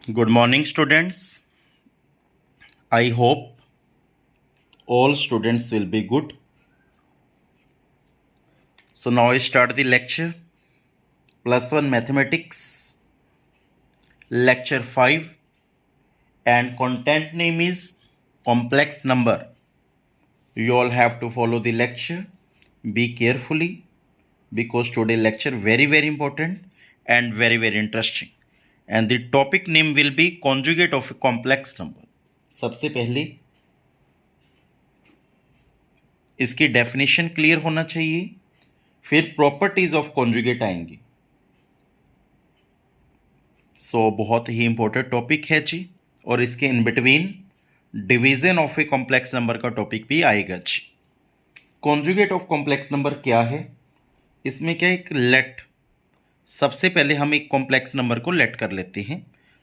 Good morning, students. I hope all students will be good. So now I start the lecture. +1 Mathematics, Lecture 5, and content name is Complex Number. You all have to follow the lecture. Be carefully because today lecture very important and very interesting. And the topic name will be conjugate of a complex number. सबसे पहले इसकी definition clear होना चाहिए, फिर properties of conjugate आएंगी। सो बहुत ही important topic है जी, और इसके in between division of a complex number का टॉपिक भी आएगा जी। कॉन्जुगेट ऑफ कॉम्प्लेक्स नंबर क्या है? इसमें क्या एक लेट, सबसे पहले हम एक कॉम्प्लेक्स नंबर को लेट कर लेते हैं।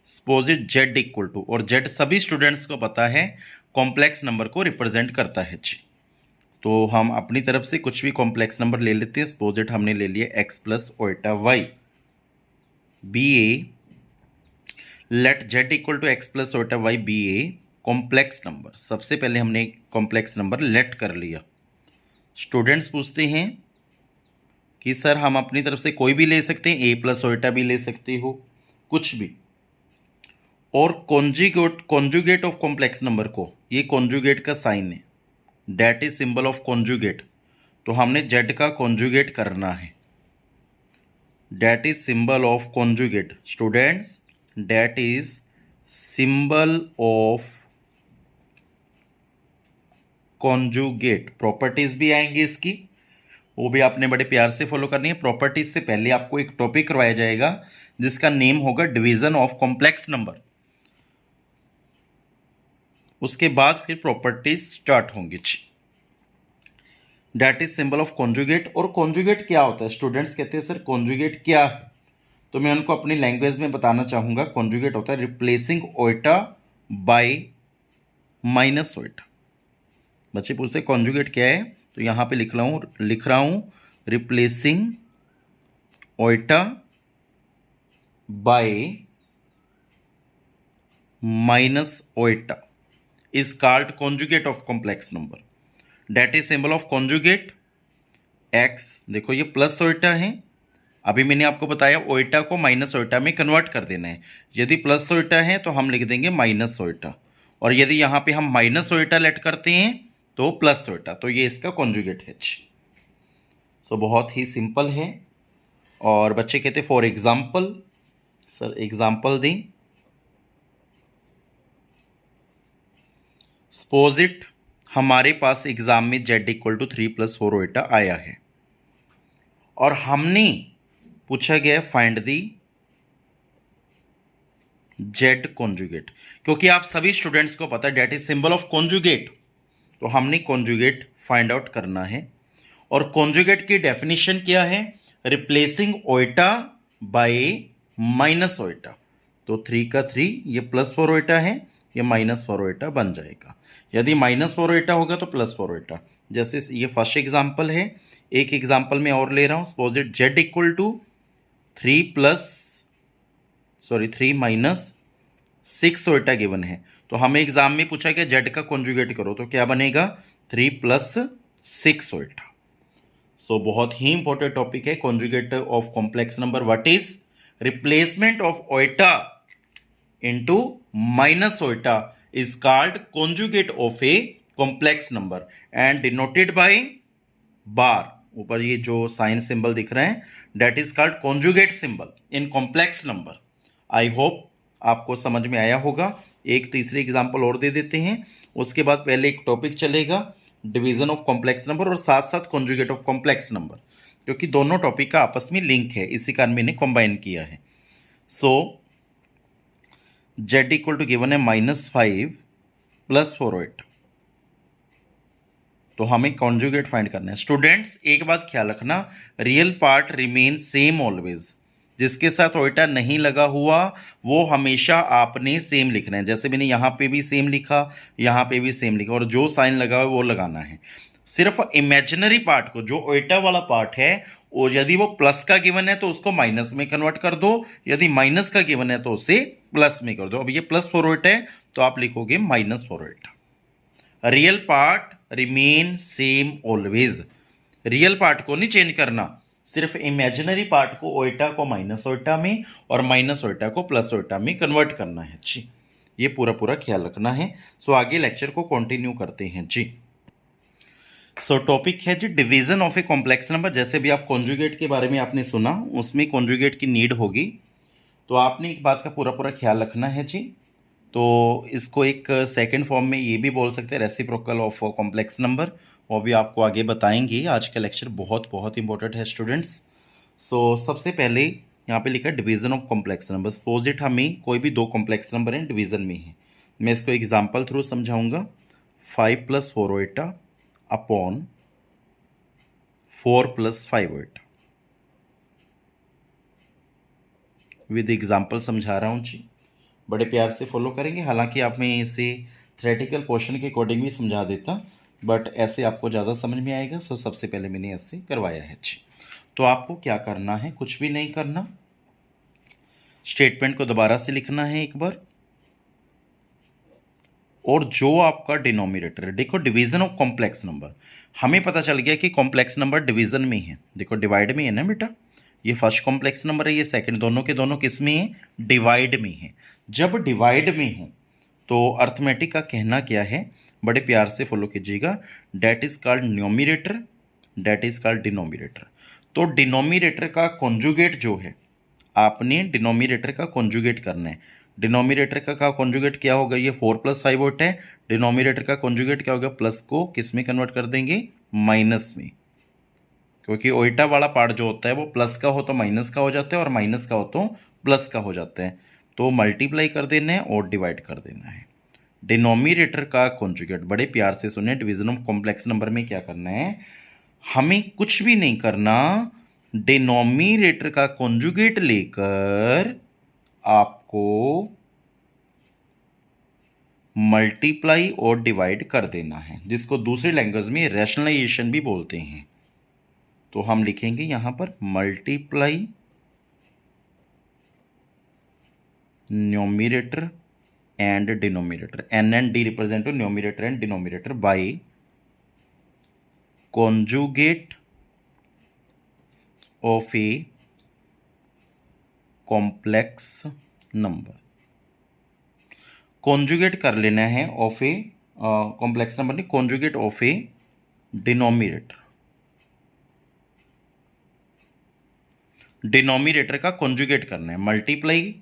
Suppose it Z equal to, और जेड सभी स्टूडेंट्स को पता है कॉम्प्लेक्स नंबर को रिप्रेजेंट करता है जी। तो हम अपनी तरफ से कुछ भी कॉम्प्लेक्स नंबर ले लेते हैं। सपोज इट हमने ले लिया X plus iota Y, be a, let Z equal to X plus iota Y be a complex number. सबसे पहले हमने कॉम्प्लेक्स नंबर लेट कर लिया। स्टूडेंट्स पूछते हैं कि सर हम अपनी तरफ से कोई भी ले सकते हैं, ए प्लस ओटा भी ले सकते हो, कुछ भी। और कॉन्जुगेट ऑफ कॉम्प्लेक्स नंबर को, ये कॉन्जुगेट का साइन है, that is symbol of conjugate. तो हमने जेड का कॉन्जुगेट करना है। That is symbol of conjugate students, that is symbol of conjugate. Properties भी आएंगी इसकी, वो भी आपने बड़े प्यार से फॉलो करनी है। प्रॉपर्टीज से पहले आपको एक टॉपिक करवाया जाएगा जिसका नेम होगा डिवीजन ऑफ कॉम्प्लेक्स नंबर। उसके बाद फिर प्रॉपर्टीज स्टार्ट होंगी। That is symbol of conjugate. और कॉन्जुगेट क्या होता है? स्टूडेंट्स कहते हैं सर कॉन्जुगेट क्या है, तो मैं उनको अपनी लैंग्वेज में बताना चाहूंगा। कॉन्जुगेट होता है रिप्लेसिंग ओटा बाय माइनस ओटा। बच्चे पूछते कॉन्जुगेट क्या है, तो यहां पे लिख रहा हूं replacing iota by minus iota is called conjugate of complex number. That is symbol of conjugate x. देखो ये प्लस ओटा है, अभी मैंने आपको बताया ओटा को माइनस ओटा में कन्वर्ट कर देना है। यदि प्लस ओटा है तो हम लिख देंगे माइनस ओटा, और यदि यहाँ पे हम माइनस ओटा लेट करते हैं तो प्लस ओटा, तो ये इसका कॉन्जुगेट है। सो बहुत ही सिंपल है। और बच्चे कहते फॉर एग्जाम्पल, सर एग्जाम्पल दें। सपोज इट हमारे पास एग्जाम में जेड इक्वल टू 3 + 4 ओटा आया है, और हमने पूछा गया फाइंड दी जेड कॉन्जुगेट। क्योंकि आप सभी स्टूडेंट्स को पता है that is symbol of conjugate, तो हमने कॉन्जुगेट फाइंड आउट करना है। और कॉन्जुगेट की डेफिनेशन क्या है? रिप्लेसिंग ओटा बाय माइनस ओटा। तो 3 का 3, ये +4 ओटा है, ये -4 ओटा बन जाएगा। यदि -4 ओटा होगा तो +4 ओटा। जैसे ये फर्स्ट एग्जाम्पल है, एक एग्जाम्पल में और ले रहा हूं। Suppose it Z equal to 3 -6 ओटा गिवन है, तो हमें एग्जाम में पूछा कि जेड का कॉन्जुगेट करो, तो क्या बनेगा? 3 + 6 ओटा। सो बहुत ही इंपॉर्टेंट टॉपिक है conjugate of complex number. What is replacement of ओटा इनटू माइनस ओटा is called conjugate of a complex number and denoted by bar। ऊपर ये जो साइन सिंबल दिख रहे हैं, that is called conjugate symbol in complex number। I hope आपको समझ में आया होगा। एक तीसरी एग्जांपल और दे देते हैं, उसके बाद पहले एक टॉपिक चलेगा डिवीजन ऑफ कॉम्प्लेक्स नंबर और साथ साथ कॉन्जुगेट ऑफ कॉम्प्लेक्स नंबर, क्योंकि दोनों टॉपिक का आपस में लिंक है, इसी कारण मैंने कंबाइन किया है। सो जेड इक्वल टू गिवन है -5 + 4 ओटा, तो हमें कॉन्जुगेट फाइंड करना है। स्टूडेंट्स एक बात ख्याल रखना, real part remain same always. जिसके साथ ओटा नहीं लगा हुआ वो हमेशा आपने सेम लिखना है। जैसे मैंने यहाँ पे भी सेम लिखा, यहाँ पे भी सेम लिखा, और जो साइन लगा हुआ वो लगाना है। सिर्फ इमेजिनरी पार्ट को, जो ओइटा वाला पार्ट है, वो यदि वो प्लस का गिवन है तो उसको माइनस में कन्वर्ट कर दो, यदि माइनस का गिवन है तो उसे प्लस में कर दो। अब ये प्लस 4 ओइटा है तो आप लिखोगे minus 4 Oita. Real part remain same always, real part को नहीं चेंज करना, सिर्फ इमेजिनरी पार्ट को ओइटा को माइनस ओइटा में और माइनस ओइटा को प्लस ओइटा में कन्वर्ट करना है जी। ये पूरा पूरा ख्याल रखना है। सो आगे लेक्चर को कंटिन्यू करते हैं जी। सो टॉपिक है जी division of a complex number. जैसे भी आप कॉन्जुगेट के बारे में आपने सुना, उसमें कॉन्जुगेट की नीड होगी, तो आपने एक बात का पूरा पूरा ख्याल रखना है जी। तो इसको एक सेकंड फॉर्म में ये भी बोल सकते हैं रेसिप्रोकल ऑफ कॉम्प्लेक्स नंबर, वो भी आपको आगे बताएंगे। आज का लेक्चर बहुत बहुत इंपॉर्टेंट है स्टूडेंट्स। सो सबसे पहले यहाँ पे लिखा है division of complex number. Suppose it हमें कोई भी दो कॉम्प्लेक्स नंबर हैं, डिवीजन में है। मैं इसको एग्जाम्पल थ्रू समझाऊंगा। 5 + 4 iota upon 4 + 5 Oita. With example समझा रहा हूँ जी, बड़े प्यार से फॉलो करेंगे। हालांकि आप मैं इसे थ्योरेटिकल पोर्शन के अकॉर्डिंग भी समझा देता, बट ऐसे आपको ज़्यादा समझ में आएगा। सो सबसे पहले मैंने ऐसे करवाया है जी। तो आपको क्या करना है, कुछ भी नहीं करना, स्टेटमेंट को दोबारा से लिखना है एक बार, और जो आपका डिनोमिनेटर है, देखो डिवीजन ऑफ कॉम्प्लेक्स नंबर, हमें पता चल गया कि कॉम्प्लेक्स नंबर डिवीजन में है। देखो डिवाइड में है ना बेटा, ये फर्स्ट कॉम्प्लेक्स नंबर है, ये सेकंड, दोनों के दोनों किस में है, डिवाइड में है। जब डिवाइड में हो तो अर्थमेटिक का कहना क्या है, बड़े प्यार से फॉलो कीजिएगा। That is called numerator, that is called denominator. तो डिनोमिनेटर का कॉन्जुगेट जो है, आपने डिनोमिनेटर का कॉन्जुगेट करना है। डिनोमिनेटर का कॉन्जुगेट क्या होगा, ये 4 + 5 ओइटा है। डिनोमिनेटर का कॉन्जुगेट क्या होगा, प्लस को किस में कन्वर्ट कर देंगे, माइनस में, क्योंकि ओइटा वाला पार्ट जो होता है वो प्लस का हो तो माइनस का हो जाता है और माइनस का हो तो प्लस का हो जाता है। तो मल्टीप्लाई कर देना है और डिवाइड कर देना है। डिनोमिनेटर का कॉन्जुगेट, बड़े प्यार से सुने, डिवीजन ऑफ कॉम्प्लेक्स नंबर में क्या करना है, हमें कुछ भी नहीं करना, डिनोमिनेटर का कॉन्जुगेट लेकर आपको मल्टीप्लाई और डिवाइड कर देना है, जिसको दूसरी लैंग्वेज में रैशनलाइजेशन भी बोलते हैं। तो हम लिखेंगे यहां पर multiply numerator and denominator, n and d represent to numerator and denominator, by conjugate of a complex number। Conjugate कर लेना है ऑफ ए कॉम्प्लेक्स नंबर, नहीं, conjugate of a denominator. Denominator का कॉन्जुगेट करना है, मल्टीप्लाई।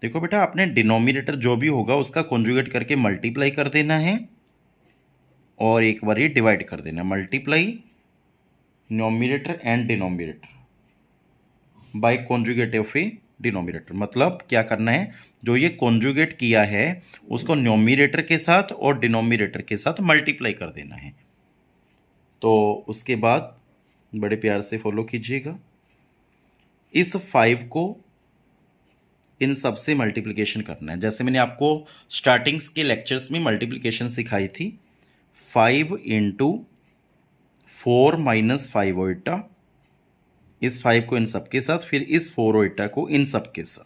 देखो बेटा, आपने डिनोमिनेटर जो भी होगा उसका कॉन्जुगेट करके मल्टीप्लाई कर देना है और एक बार ये डिवाइड कर देना, multiply numerator and denominator by conjugate of a denominator. मतलब क्या करना है, जो ये कॉन्जुगेट किया है उसको न्यूमिनेटर के साथ और डिनोमिनेटर के साथ मल्टीप्लाई कर देना है। तो उसके बाद बड़े प्यार से फॉलो कीजिएगा, इस 5 को इन सब से मल्टीप्लिकेशन करना है। जैसे मैंने आपको स्टार्टिंग्स के लेक्चर्स में मल्टीप्लिकेशन सिखाई थी, 5 × 4 - 5 ओइटा, इस 5 को इन सब के साथ, फिर इस 4 ओइटा को इन सब के साथ,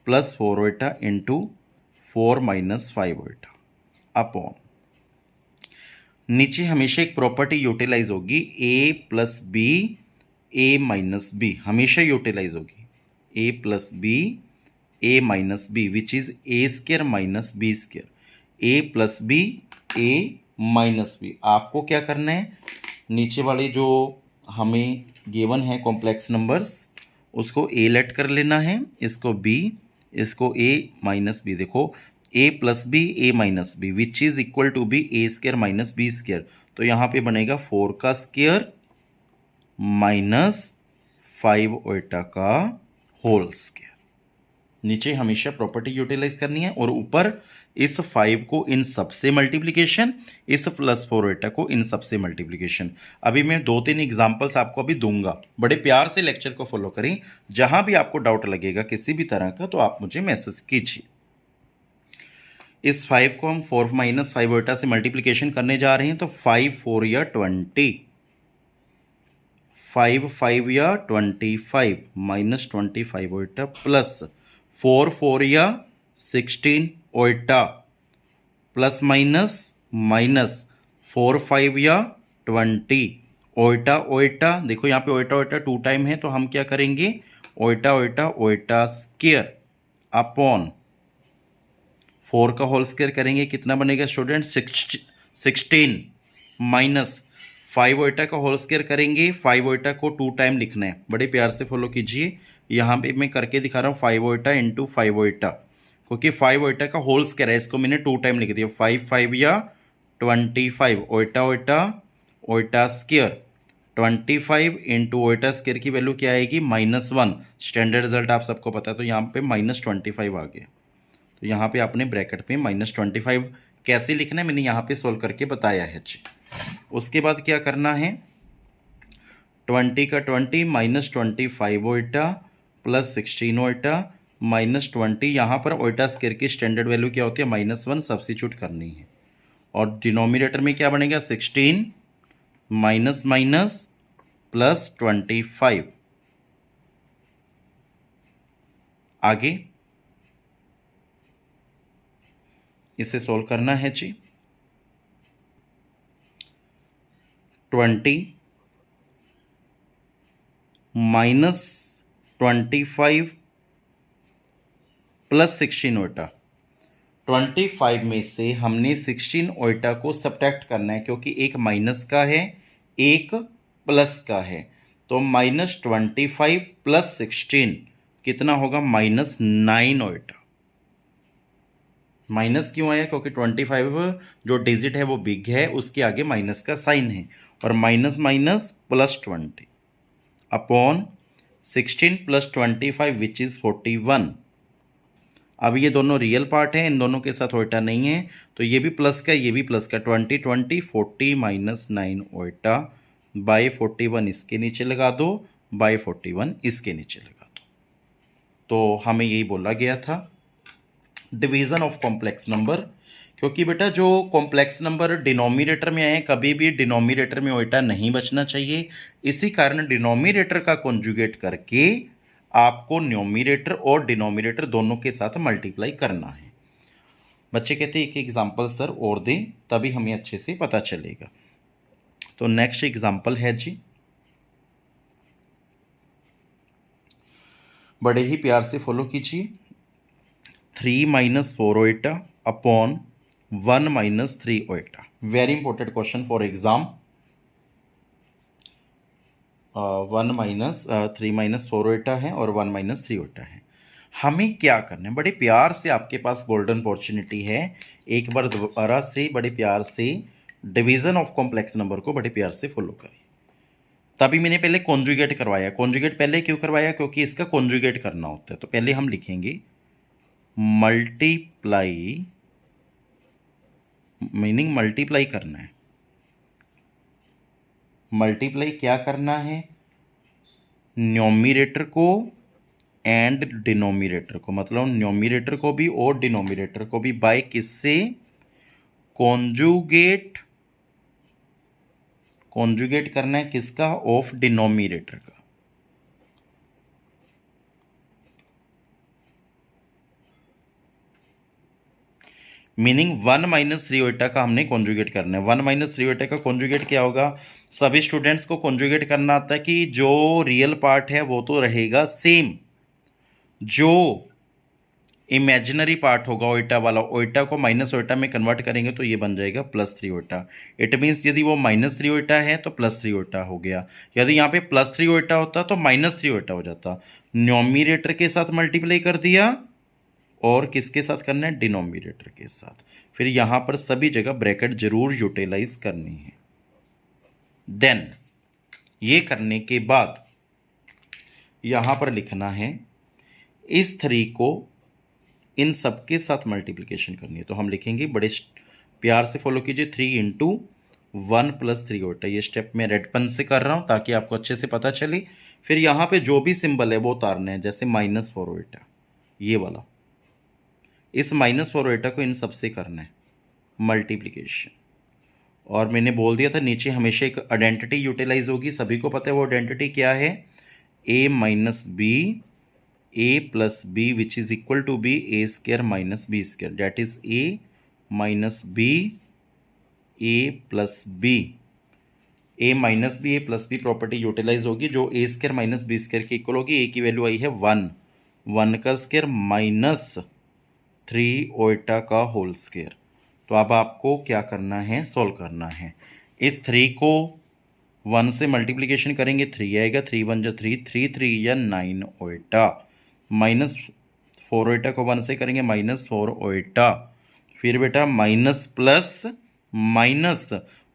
plus 4 Oita into 4 - 5 Oita upon, नीचे हमेशा एक प्रॉपर्टी यूटिलाइज होगी, a + b a - b हमेशा यूटिलाइज होगी, a + b a - b which is a² - b², a + b a - b। आपको क्या करना है, नीचे वाले जो हमें गिवन है कॉम्प्लेक्स नंबर्स, उसको a लेट कर लेना है, इसको b, इसको a - b। देखो a + b a - b which is equal to be a² - b²। तो यहाँ पे बनेगा 4 का स्क्वायर -5 ओइटा का होल स्क्वायर। नीचे हमेशा प्रॉपर्टी यूटिलाइज करनी है और ऊपर इस 5 को इन सब से मल्टीप्लिकेशन, इस +4 ओइटा को इन सब से मल्टीप्लिकेशन। अभी मैं 2-3 एग्जांपल्स आपको अभी दूंगा, बड़े प्यार से लेक्चर को फॉलो करें। जहां भी आपको डाउट लगेगा किसी भी तरह का तो आप मुझे मैसेज कीजिए। इस 5 को हम 4 माइनस 5 ओटा से मल्टीप्लिकेशन करने जा रहे हैं, तो 5 4 या 20, 5 5 या 25 माइनस 25 ओटा प्लस 4 4 या 16 ओटा प्लस माइनस माइनस 4 5 या 20 ओटा ओटा। देखो यहाँ पे ओटा ओटा 2 टाइम है, तो हम क्या करेंगे, ओटा ओटा ओटा स्क्वायर अपॉन 4 का होल स्क्वायर करेंगे, कितना बनेगा स्टूडेंट, 16 माइनस 5 ओटा का होल स्क्वायर करेंगे। 5 ओटा को 2 टाइम लिखना है, बड़े प्यार से फॉलो कीजिए। यहाँ पे मैं करके दिखा रहा हूँ 5 ओटा इंटू 5 ओटा, क्योंकि 5 ओटा का होल स्क्वायर है, इसको मैंने 2 टाइम लिख दिया। 5 5 या 25 ओटा ओटा ओटा स्क्वायर, 25 इंटू ओटा स्क्वायर की वैल्यू क्या आएगी, -1। स्टैंडर्ड रिजल्ट आप सबको पता है, तो यहाँ पे -25 आ गया। तो यहाँ पे आपने ब्रैकेट में -25 कैसे लिखना है मैंने यहाँ पे सोल्व करके बताया है जी। उसके बाद क्या करना है, 20 का 20 -25 ओटा प्लस 16 ओटा -20, यहाँ पर ओटा स्क्वायर की स्टैंडर्ड वैल्यू क्या होती है, -1 सब्स्टिट्यूट करनी है। और डिनोमिनेटर में क्या बनेगा, 16 माइनस माइनस प्लस 25। आगे इसे सोल्व करना है जी। 20 माइनस 25 प्लस 16 ओटा, 25 में से हमने 16 ओटा को सब्ट्रैक्ट करना है, क्योंकि एक माइनस का है एक प्लस का है। तो -25 प्लस 16 कितना होगा, -9 ओटा। माइनस क्यों आया, क्योंकि 25 जो डिजिट है वो बिग है, उसके आगे माइनस का साइन है, और minus minus plus 20 upon 16 plus 25 which is 41। अब ये दोनों रियल पार्ट है, इन दोनों के साथ ओटा नहीं है, तो ये भी प्लस का ये भी प्लस का, 20 20 40 -9 ओटा बाई 41 इसके नीचे लगा दो, बाई 41 इसके नीचे लगा दो। तो हमें यही बोला गया था डिवीज़न ऑफ कॉम्प्लेक्स नंबर, क्योंकि बेटा जो कॉम्प्लेक्स नंबर डिनोमिनेटर में आए, कभी भी डिनोमिनेटर में ओटा नहीं बचना चाहिए। इसी कारण डिनोमिनेटर का कॉन्जुगेट करके आपको न्यूमरेटर और डिनोमिनेटर दोनों के साथ मल्टीप्लाई करना है। बच्चे कहते हैं एक एग्जाम्पल सर और दें, तभी हमें अच्छे से पता चलेगा। तो नेक्स्ट एग्जाम्पल है जी, बड़े ही प्यार से फॉलो कीजिए। 3 - 4 ओटा अपॉन 1 - 3 ओटा। Very important question for exam. 3 - 4 ओटा है और 1 - 3 ओटा है। हमें क्या करना है, बड़े प्यार से आपके पास गोल्डन अपॉर्चुनिटी है, एक बार दोबारा से बड़े प्यार से डिवीजन ऑफ कॉम्प्लेक्स नंबर को बड़े प्यार से फॉलो करिए। तभी मैंने पहले कॉन्जुगेट करवाया। कॉन्जुगेट पहले क्यों करवाया, क्योंकि इसका कॉन्जुगेट करना होता है। तो पहले हम लिखेंगे मल्टीप्लाई, मीनिंग मल्टीप्लाई करना है। मल्टीप्लाई क्या करना है, न्यूमरेटर को एंड डिनोमिनेटर को, मतलब न्यूमरेटर को भी और डिनोमिनेटर को भी, बाय किससे, कॉन्जुगेट। कॉन्जुगेट करना है किसका, ऑफ डिनोमिनेटर का। मीनिंग 1 - 3 ओटा का हमने कॉन्जुगेट करना है। 1 - 3 ओटा का कॉन्जुगेट क्या होगा, सभी स्टूडेंट्स को कॉन्जुगेट करना आता है कि जो रियल पार्ट है वो तो रहेगा सेम, जो इमेजिनरी पार्ट होगा ओटा वाला, ओटा को माइनस ओटा में कन्वर्ट करेंगे तो ये बन जाएगा +3 ओटा। इट मीन्स यदि वो -3 ओटा है तो +3 ओटा हो गया। यदि यहाँ पे +3 ओटा होता तो -3 ओटा हो जाता। न्यूमरेटर के साथ मल्टीप्लाई कर दिया और किसके साथ करना है, डिनोमिनेटर के साथ। फिर यहाँ पर सभी जगह ब्रैकेट जरूर यूटिलाइज करनी है। देन ये करने के बाद यहाँ पर लिखना है इस 3 को इन सब के साथ मल्टीप्लिकेशन करनी है। तो हम लिखेंगे, बड़े प्यार से फॉलो कीजिए, 3 × 1 + 3 ओटा। ये स्टेप मैं रेड पेन से कर रहा हूँ ताकि आपको अच्छे से पता चले। फिर यहाँ पे जो भी सिंबल है वो उतारना है, जैसे -4 ओटा ये वाला। इस -4 ओएटा को इन सबसे करना है मल्टीप्लिकेशन। और मैंने बोल दिया था नीचे हमेशा एक आइडेंटिटी यूटिलाइज होगी, सभी को पता है वो आइडेंटिटी क्या है, a minus b a plus b which is equal to be a square minus b square, that is a minus b a plus b, a minus b a plus b property utilize होगी जो a square minus b square की इक्वल होगी। A की value आई है 1, 1 का square minus 3 ओएटा का whole square. तो अब आपको क्या करना है, सोल्व करना है। इस 3 को 1 से मल्टीप्लिकेशन करेंगे 3 आएगा, 3 1 जा 3, 3 3 या 9 ओएटा, माइनस 4 ओएटा को 1 से करेंगे -4 ओएटा, फिर बेटा माइनस प्लस माइनस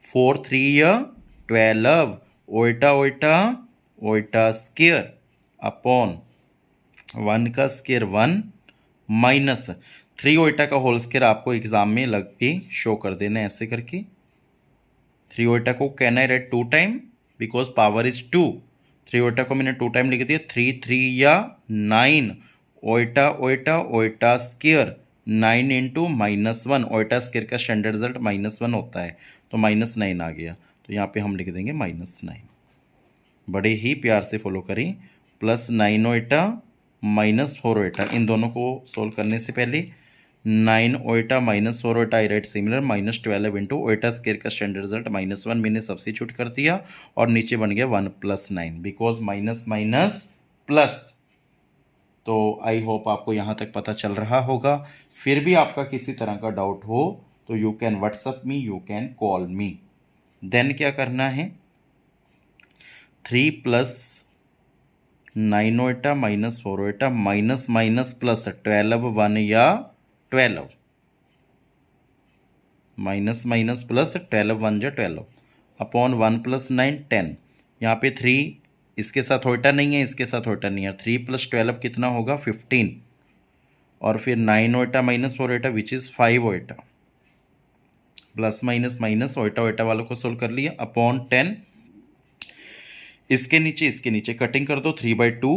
4 3 या 12 ओएटा ओएटा ओएटा स्क्र अपॉन 1 का स्क्र 1 माइनस 3 ओएटा का होल स्क्र आपको एग्जाम में लग के शो कर देना है ऐसे करके। 3 ओएटा को can I right 2 time because power is 2, 3 ओएटा को मैंने 2 टाइम लिख दिया, 3 3 या 9 ओएटा ओएटा ओएटा स्क्र 9 इंटू -1, ओएटा स्क्र का स्टैंडर्ड रिजल्ट -1 होता है तो -9 आ गया, तो यहाँ पे हम लिख देंगे -9। बड़े ही प्यार से फॉलो करें, +9 ओएटा -4 ओएटा, इन दोनों को सोल्व करने से पहले 9 ओएटा -4 ओएटा आई राइट सिमिलर -12 इंटू ओएटा स्क्र का स्टैंडर्ड रिजल्ट -1 मैंने सब्स्टिट्यूट कर दिया और नीचे बन गया 1 + 9 बिकॉज माइनस माइनस प्लस। तो आई होप आपको यहाँ तक पता चल रहा होगा। फिर भी आपका किसी तरह का डाउट हो तो you can WhatsApp me, you can call me. Then क्या करना है, 3 + 9 iota -4 iota minus minus plus 12 1 या 12, माइनस माइनस प्लस 12 1 या 12 अपॉन 1 + 9 10। यहाँ पे 3 इसके साथ ओएटा नहीं है, इसके साथ ओएटा नहीं है, 3 + 12 कितना होगा 15, और फिर 9 iota -4 iota which is 5 iota, plus minus minus iota iota वालों को सोल्व कर लिया अपॉन 10, इसके नीचे कटिंग कर दो, 3/2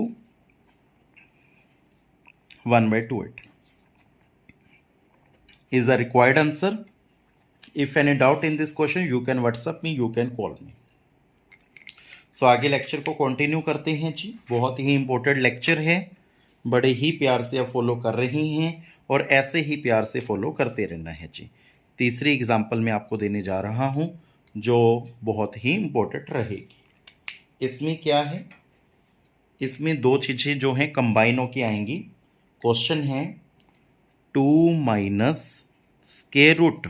1/2 8 is the required answer. If any doubt in this question you can WhatsApp me, you can call me. So आगे lecture को कंटिन्यू करते हैं जी। बहुत ही इंपॉर्टेंट लेक्चर है, बड़े ही प्यार से आप फॉलो कर रही हैं और ऐसे ही प्यार से फॉलो करते रहना है जी। तीसरी एग्जाम्पल मैं आपको देने जा रहा हूं जो बहुत ही इंपॉर्टेंट रहेगी। इसमें क्या है, इसमें दो चीज़ें जो हैं कंबाइन होके आएंगी। क्वेश्चन है 2 माइनस स्क्वायर रूट,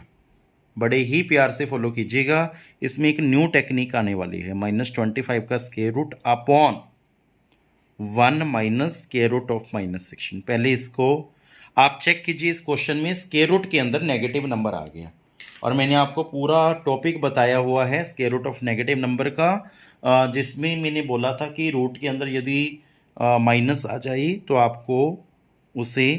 बड़े ही प्यार से फॉलो कीजिएगा। इसमें एक न्यू टेक्निक आने वाली है, -25 का square root upon 1 minus square root of -16। पहले इसको आप चेक कीजिए, इस क्वेश्चन में स्क्वायर रूट के अंदर नेगेटिव नंबर आ गया और मैंने आपको पूरा टॉपिक बताया हुआ है square root of negative number का, जिसमें मैंने बोला था कि रूट के अंदर यदि माइनस आ जाए तो आपको उसे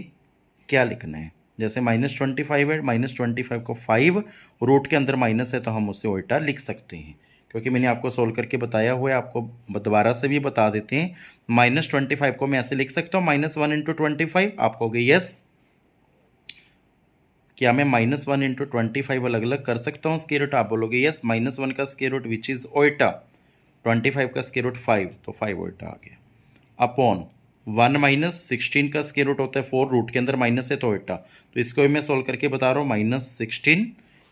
क्या लिखना है। जैसे -25 है, -25 को 5 रूट के अंदर माइनस है तो हम उससे उल्टा लिख सकते हैं, क्योंकि मैंने आपको सोल्व करके बताया हुआ है। आपको दोबारा से भी बता देते हैं, -25 को मैं ऐसे लिख सकता हूँ -1 इंटू 25, आप कहोगे यस क्या मैं -1 इंटू 25 अलग अलग कर सकता हूँ स्क्वायर रूट, आप बोलोगे यस। -1 का स्क्वायर रूट विच इज़ ओएटा, 25 का स्क्वायर रूट 5 तो 5 ओएटा आ गया, अपॉन 1 माइनस 16 का स्क्वायर रूट होता है 4, रूट के अंदर माइनस है तो ओएटा, तो इसको भी मैं सोल्व करके बता रहा हूँ -16।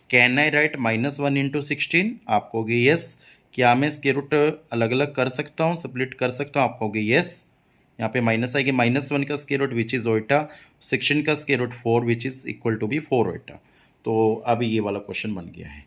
कैन आई राइट -1 इंटू 16, आप कहोगे यस। क्या मैं स्क्वायर रूट अलग अलग कर सकता हूँ, स्प्लिट कर सकता हूँ, आप कहोगे यस। यहाँ पे माइनस आएगी, -1 का square root which is iota, 16 का square root 4 which is equal to be 4 iota. तो अब ये वाला क्वेश्चन बन गया है।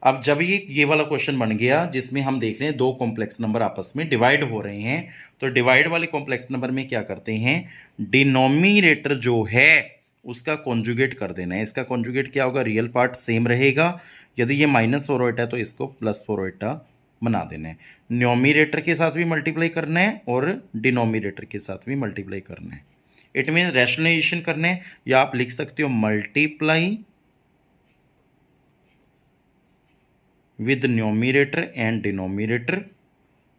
अब जब ये वाला क्वेश्चन बन गया जिसमें हम देख रहे हैं दो कॉम्प्लेक्स नंबर आपस में डिवाइड हो रहे हैं, तो डिवाइड वाले कॉम्प्लेक्स नंबर में क्या करते हैं, डिनोमिनेटर जो है उसका कॉन्जुगेट कर देना है। इसका कॉन्जुगेट क्या होगा, रियल पार्ट सेम रहेगा, यदि ये -4 ओएटा है तो इसको +4 ओएटा बना देना है। न्यूमिनेटर के साथ भी मल्टीप्लाई करना है और डिनोमिनेटर के साथ भी मल्टीप्लाई करना है। इट मीन रैशनलाइजेशन करना है, या आप लिख सकते हो multiply with numerator and denominator,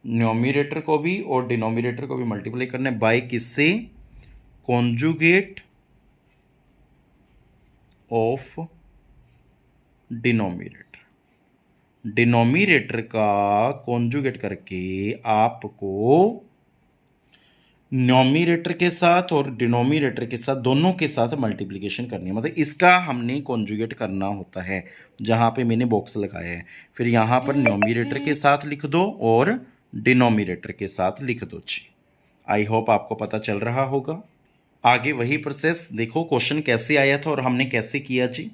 numerator को भी और डिनोमिनेटर को भी मल्टीप्लाई करना है बाय किससे, कॉन्जुगेट ऑफ डिनोमिनेटर। डिनोमिनेटर का कॉन्जुगेट करके आपको न्यूमरेटर के साथ और डिनोमिनेटर के साथ दोनों के साथ मल्टीप्लिकेशन करनी है, मतलब इसका हमने कॉन्जुगेट करना होता है, जहाँ पे मैंने बॉक्स लगाया है। फिर यहाँ पर न्यूमरेटर के साथ लिख दो और डिनोमिनेटर के साथ लिख दो जी। आई होप आपको पता चल रहा होगा। आगे वही प्रोसेस देखो, क्वेश्चन कैसे आया था और हमने कैसे किया जी।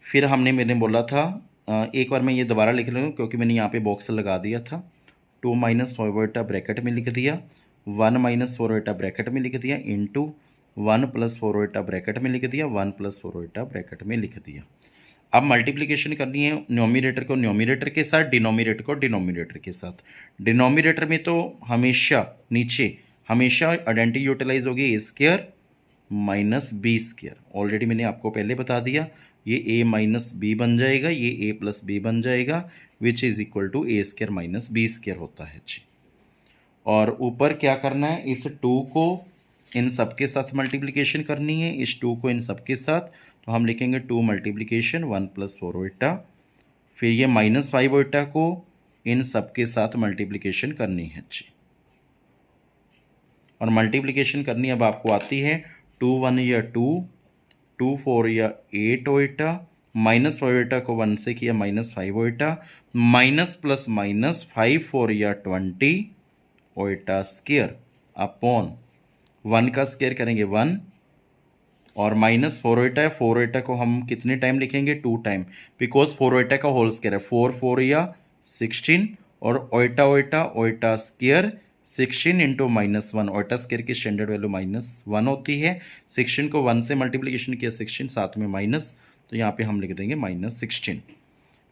फिर मैंने बोला था एक बार मैं ये दोबारा लिख लूँ क्योंकि मैंने यहाँ पे बॉक्स लगा दिया था। 2 माइनस 4 ब्रैकेट में लिख दिया, 1 माइनस 4 ब्रैकेट में लिख दिया, इंटू 1 प्लस 4 ब्रैकेट में लिख दिया, 1 प्लस 4 ब्रैकेट में लिख दिया। अब मल्टीप्लिकेशन करनी है न्यूमरेटर को न्यूमरेटर के साथ, डिनोमिनेटर को डिनोमिनेटर के साथ। डिनोमिनेटर में तो हमेशा नीचे हमेशा आइडेंटिटी यूटिलाइज होगी A square minus B square. Already मैंने आपको पहले बता दिया, ये ए माइनस बी बन जाएगा, ये ए प्लस बी बन जाएगा, which is equal to a square minus B square होता है जी। और ऊपर क्या करना है, इस 2 को इन सब के साथ मल्टीप्लिकेशन करनी है, इस 2 को इन सब के साथ। तो हम लिखेंगे 2 मल्टीप्लिकेशन 1 प्लस 4 फिर ये माइनस 5 को इन सब के साथ मल्टीप्लिकेशन करनी है जी। और मल्टीप्लिकेशन करनी अब आपको आती है, 2 1 या 2, 2 4 या 8 माइनस 5 को 1 से किया माइनस 5 माइनस प्लस माइनस 5 4 या 20 ओटा स्क्वायर अपॉन 1 का स्क्वायर करेंगे 1 और माइनस 4 को हम कितने टाइम लिखेंगे, 2 टाइम, बिकॉज 4 का होल स्क्वायर है, 4 4 या 16 और ओटा स्क्वायर 16 इंटू माइनस 1। ओटा स्क्वायर की स्टैंडर्ड वैल्यू -1 होती है। 16 को 1 से मल्टीप्लिकेशन किया 16 साथ में माइनस, तो यहाँ पे हम लिख देंगे -16।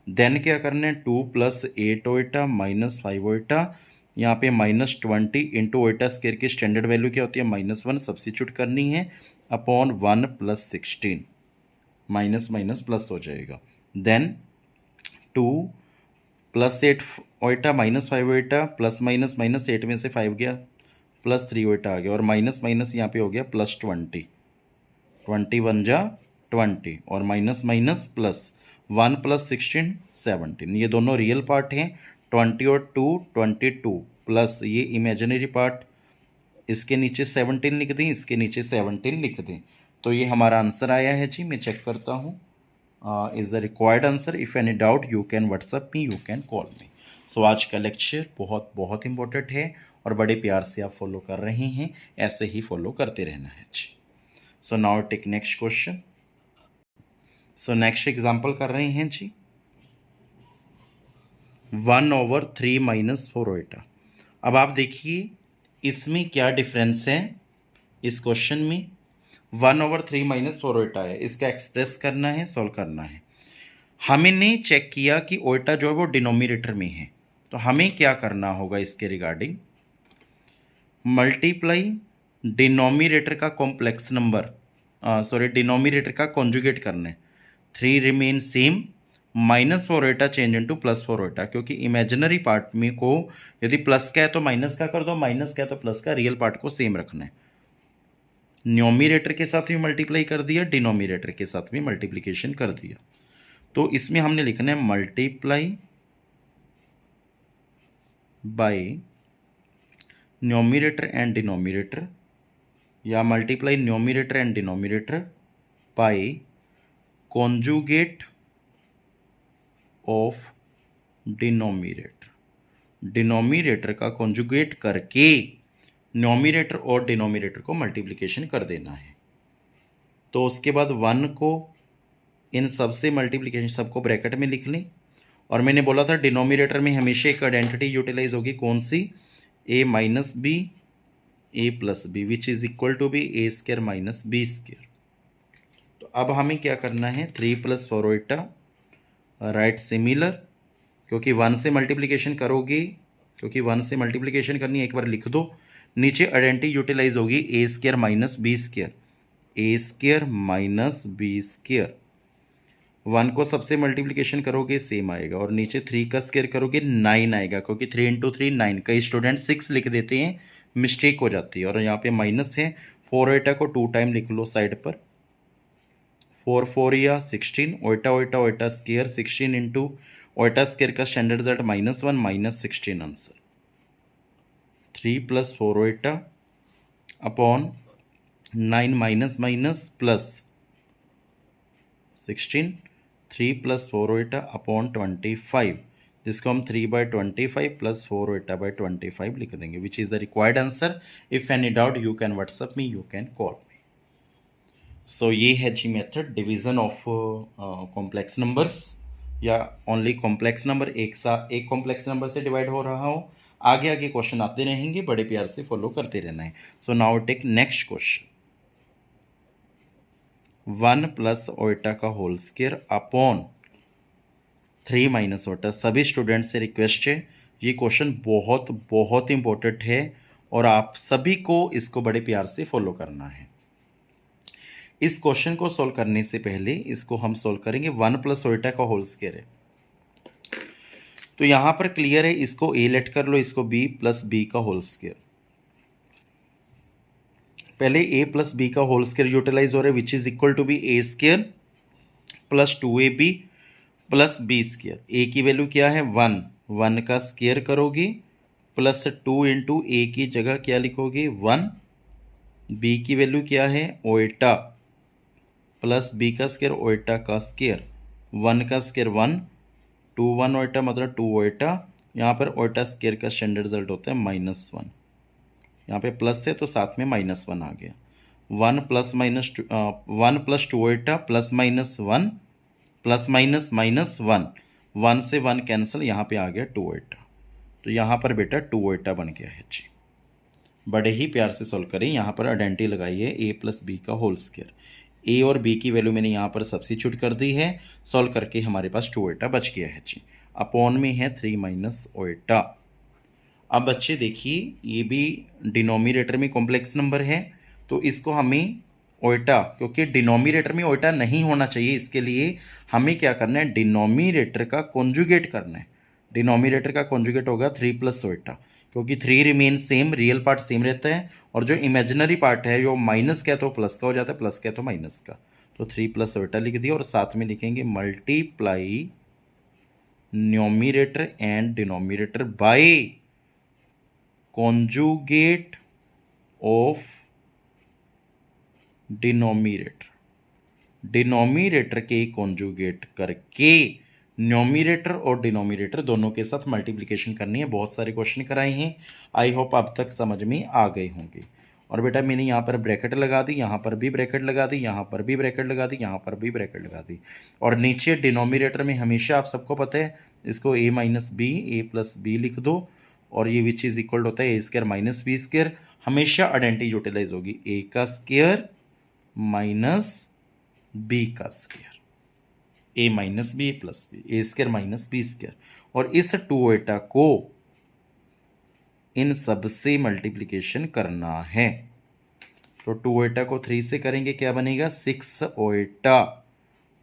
देन क्या करना है, 2 प्लस 8 माइनस 5 यहाँ पे -20 इंटू ओटा स्क्वायर की स्टैंडर्ड वैल्यू क्या होती है, -1 सब्सिट्यूट करनी है upon 1 plus 16, minus minus plus हो जाएगा। Then 2 plus 8 minus 5 plus minus minus 8 में से 5 गया, प्लस 3 आ गया और माइनस माइनस यहाँ पे हो गया प्लस 20, 20 बन जा 20 और माइनस माइनस प्लस 1 प्लस 16 17। ये दोनों रियल पार्ट हैं, 20 और 2 22 प्लस ये इमेजिनरी पार्ट, इसके नीचे 17 लिख दें, इसके नीचे 17 लिख दें। तो ये हमारा आंसर आया है जी। मैं चेक करता हूँ, is the required answer. If any doubt you can WhatsApp me, you can call me. So आज का लेक्चर बहुत बहुत इंपॉर्टेंट है और बड़े प्यार से आप फॉलो कर रहे हैं, ऐसे ही फॉलो करते रहना है जी। So now take next question. So next example कर रहे हैं जी, 1/3 माइनस 4 अब आप देखिए इसमें क्या डिफरेंस है। इस क्वेश्चन में 1/3 माइनस 4 है, इसका एक्सप्रेस करना है, सॉल्व करना है। हमने चेक किया कि ओटा जो है वो डिनोमिनेटर में है, तो हमें क्या करना होगा इसके रिगार्डिंग, मल्टीप्लाई डिनोमिनेटर का कॉम्प्लेक्स नंबर, डिनोमिनेटर का कॉन्जुगेट करना है। 3 रिमेन सेम, -4 चेंज इनटू +4, क्योंकि इमेजिनरी पार्ट में को यदि प्लस का है तो माइनस का कर दो, माइनस का है तो प्लस का, रियल पार्ट को सेम रखना है। न्यूमरेटर के साथ भी मल्टीप्लाई कर दिया, डिनोमिनेटर के साथ भी मल्टीप्लिकेशन कर दिया। तो इसमें हमने लिखना है multiply by numerator and denominator, या multiply numerator and denominator by conjugate of denominator. Denominator का कॉन्जुगेट करके न्यूमरेटर और डिनोमिनेटर को मल्टीप्लिकेशन कर देना है। तो उसके बाद 1 को इन सब से मल्टीप्लिकेशन, सबको ब्रैकेट में लिख लें। और मैंने बोला था डिनोमिनेटर में हमेशा एक आइडेंटिटी यूटिलाइज होगी, कौन सी, a minus b a plus b, which is equal to be a square minus B square. तो अब हमें क्या करना है, 3 + 4 राइट सिमिलर, क्योंकि 1 से मल्टीप्लिकेशन करोगे, क्योंकि 1 से मल्टीप्लिकेशन करनी है, एक बार लिख दो। नीचे आइडेंटिटी यूटिलाइज होगी A square minus B square, A square minus B square. 1 को सबसे मल्टीप्लिकेशन करोगे सेम आएगा, और नीचे 3 का स्क्वायर करोगे 9 आएगा, क्योंकि 3 × 3 9। कई स्टूडेंट 6 लिख देते हैं, मिस्टेक हो जाती है। और यहाँ पे माइनस है, 4 को 2 टाइम लिख लो साइड पर, 4 4 या 16, iota iota iota square 16 into iota square का standard result -1 -16 answer 3 + 4 iota upon 9 minus minus plus 16 3 + 4 iota upon 25 जिसको हम 3/25 + 4 ओइटा बाई 25 लिख देंगे which is the required answer. If any doubt you can WhatsApp me, you can call me. So ये है जी method division of complex numbers या only complex number एक complex number से डिवाइड हो रहा हो। आगे आगे क्वेश्चन आते रहेंगे, बड़े प्यार से फॉलो करते रहना है। So now take next question 1 + iota का होल स्क्वायर अपॉन 3 - ओइटा। सभी स्टूडेंट्स से रिक्वेस्ट है, ये क्वेश्चन बहुत बहुत इंपॉर्टेंट है और आप सभी को इसको बड़े प्यार से फॉलो करना है। इस क्वेश्चन को सॉल्व करने से पहले इसको हम सॉल्व करेंगे 1 + ओइटा का होल स्क्वायर है, तो यहां पर क्लियर है, इसको ए लेट कर लो, इसको b + b का होल स्क्वायर। पहले a + b का होल स्क्वायर यूटिलाइज हो रहा है which is equal to be a² + 2ab + b²। a की वैल्यू क्या है 1, 1 का स्क्वायर करोगे प्लस 2 इंटू ए की जगह क्या लिखोगे 1, b की वैल्यू क्या है ओइटा प्लस b का स्क्वायर ओइटा का स्क्वायर, 1 का स्क्वायर 1, 2 1 ओइटा मतलब 2 ओइटा। यहाँ पर ओइटा स्क्वायर का स्टैंडर्ड रिजल्ट होता है -1, यहाँ पे प्लस है तो साथ में -1 आ गया। 1 + 2 Oita plus minus 1 plus minus -1, 1 से 1 कैंसिल, यहाँ पे आ गया 2 ओइटा। तो यहाँ पर बेटा 2 ओइटा बन गया है जी। बड़े ही प्यार से सॉल्व करें, यहाँ पर आइडेंटिटी लगाई है a + b का होल स्क्वायर। a और b की वैल्यू मैंने यहाँ पर सब्स्टिट्यूट कर दी है, सॉल्व करके हमारे पास 2 ओइटा बच गया है जी। अपॉन में है 3 - ओइटा। अब बच्चे देखिए, ये भी डिनोमिनेटर में कॉम्प्लेक्स नंबर है, तो इसको हमें ओइटा, क्योंकि डिनोमिनेटर में ओइटा नहीं होना चाहिए, इसके लिए हमें क्या करना है डिनोमिनेटर का कॉन्जुगेट करना है। डिनोमिनेटर का कॉन्जुगेट होगा 3 + ओइटा, क्योंकि 3 remain same, real part same रहता है और जो इमेजिनरी पार्ट है जो माइनस का है तो प्लस का हो जाता है, प्लस का है तो माइनस का। तो 3 + ओइटा लिख दिया और साथ में लिखेंगे multiply numerator and denominator by conjugate of denominator. Denominator के कॉन्जुगेट करके न्यूमरेटर और डिनोमिनेटर दोनों के साथ मल्टीप्लिकेशन करनी है। बहुत सारे क्वेश्चन कराए हैं, आई होप अब तक समझ में आ गए होंगे। और बेटा मैंने यहाँ पर ब्रैकेट लगा दी, यहाँ पर भी ब्रैकेट लगा दी, यहाँ पर भी ब्रैकेट लगा दी, यहाँ पर भी ब्रैकेट लगा दी। और नीचे डिनोमिनेटर में हमेशा आप सबको पता है, इसको a - b, a + b लिख दो और ये विच इज इक्वल होता है a² - b²। हमेशा आइडेंटिटी यूटिलाइज होगी, a का स्क्वायर माइनस b का square, a - b + b, a² - b²। और इस 2 ओइटा को इन सब से मल्टीप्लिकेशन करना है, तो 2 ओइटा को 3 से करेंगे क्या बनेगा 6 ओइटा।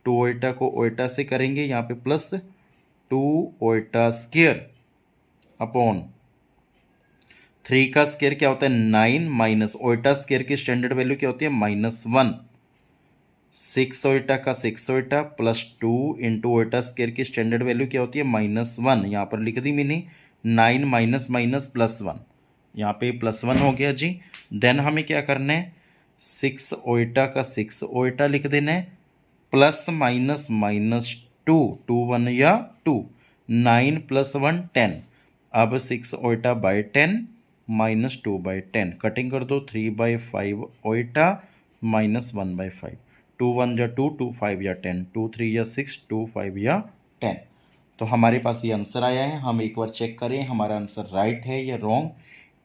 2 ओइटा को ओइटा से करेंगे यहाँ पे प्लस 2 ओइटा स्क्वायर अपॉन 3 का स्क्वायर क्या होता है 9 माइनस ओइटा स्क्वायर की स्टैंडर्ड वैल्यू क्या होती है -1, 6 ओइटा का 6 Oita plus 2 into Oita square की स्टैंडर्ड वैल्यू क्या होती है -1। यहाँ पर लिख दी मैंने 9 माइनस माइनस +1, यहाँ पे +1 हो गया जी। देन हमें क्या करना है 6 ओइटा का 6 ओइटा लिख देना है प्लस माइनस -2, 2 1 या 2, 9 + 1 10। अब 6 ओइटा बाय 10 -2 बाय 10 कटिंग कर दो, 3/5 ओइटा -1/5, 2 1 या 2, 2 5 या 10, 2 3 या 6, 2 5 या 10। तो हमारे पास ये आंसर आया है। हम एक बार चेक करें हमारा आंसर राइट है या wrong.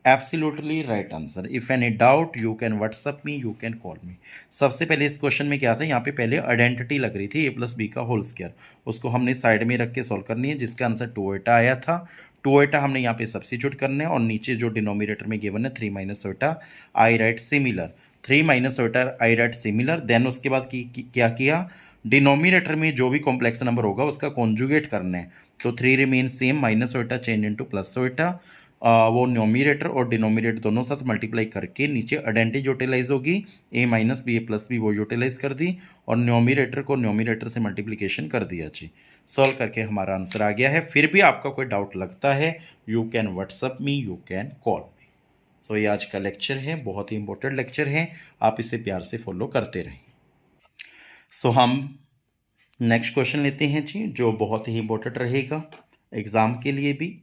Absolutely right answer. If any doubt you can WhatsApp me, you can call me. सबसे पहले इस क्वेश्चन में क्या था, यहाँ पे पहले आइडेंटिटी लग रही थी a + b का होल स्क्वायर, उसको हमने साइड में रख के सॉल्व करनी है, जिसका आंसर 2 ओइटा आया था। 2 ओइटा हमने यहाँ पे सब्स्टिट्यूट करना है और नीचे जो डिनोमिनेटर में गिवन है 3 - ओइटा आई राइट सिमिलर, 3 - ओइटा आई राइट सिमिलर। देन उसके बाद क्या किया, डिनोमिनेटर में जो भी कॉम्प्लेक्स नंबर होगा उसका कॉन्जुगेट करना है, तो 3 remain same, -Oita change into +Oita. वो न्यूमरेटर और डिनोमिनेटर दोनों साथ मल्टीप्लाई करके नीचे आइडेंटिटी यूटिलाइज होगी, ए minus b a plus B वो यूटिलाइज कर दी और न्यूमरेटर को न्यूमरेटर से मल्टीप्लिकेशन कर दिया जी। सॉल्व करके हमारा आंसर आ गया है। फिर भी आपका कोई डाउट लगता है, you can WhatsApp me, you can call me. So ये आज का लेक्चर है, बहुत ही इंपॉर्टेंट लेक्चर है, आप इसे प्यार से फॉलो करते रहें। सो हम नेक्स्ट क्वेश्चन लेते हैं जी, जो बहुत ही इंपॉर्टेंट रहेगा एग्जाम के लिए भी।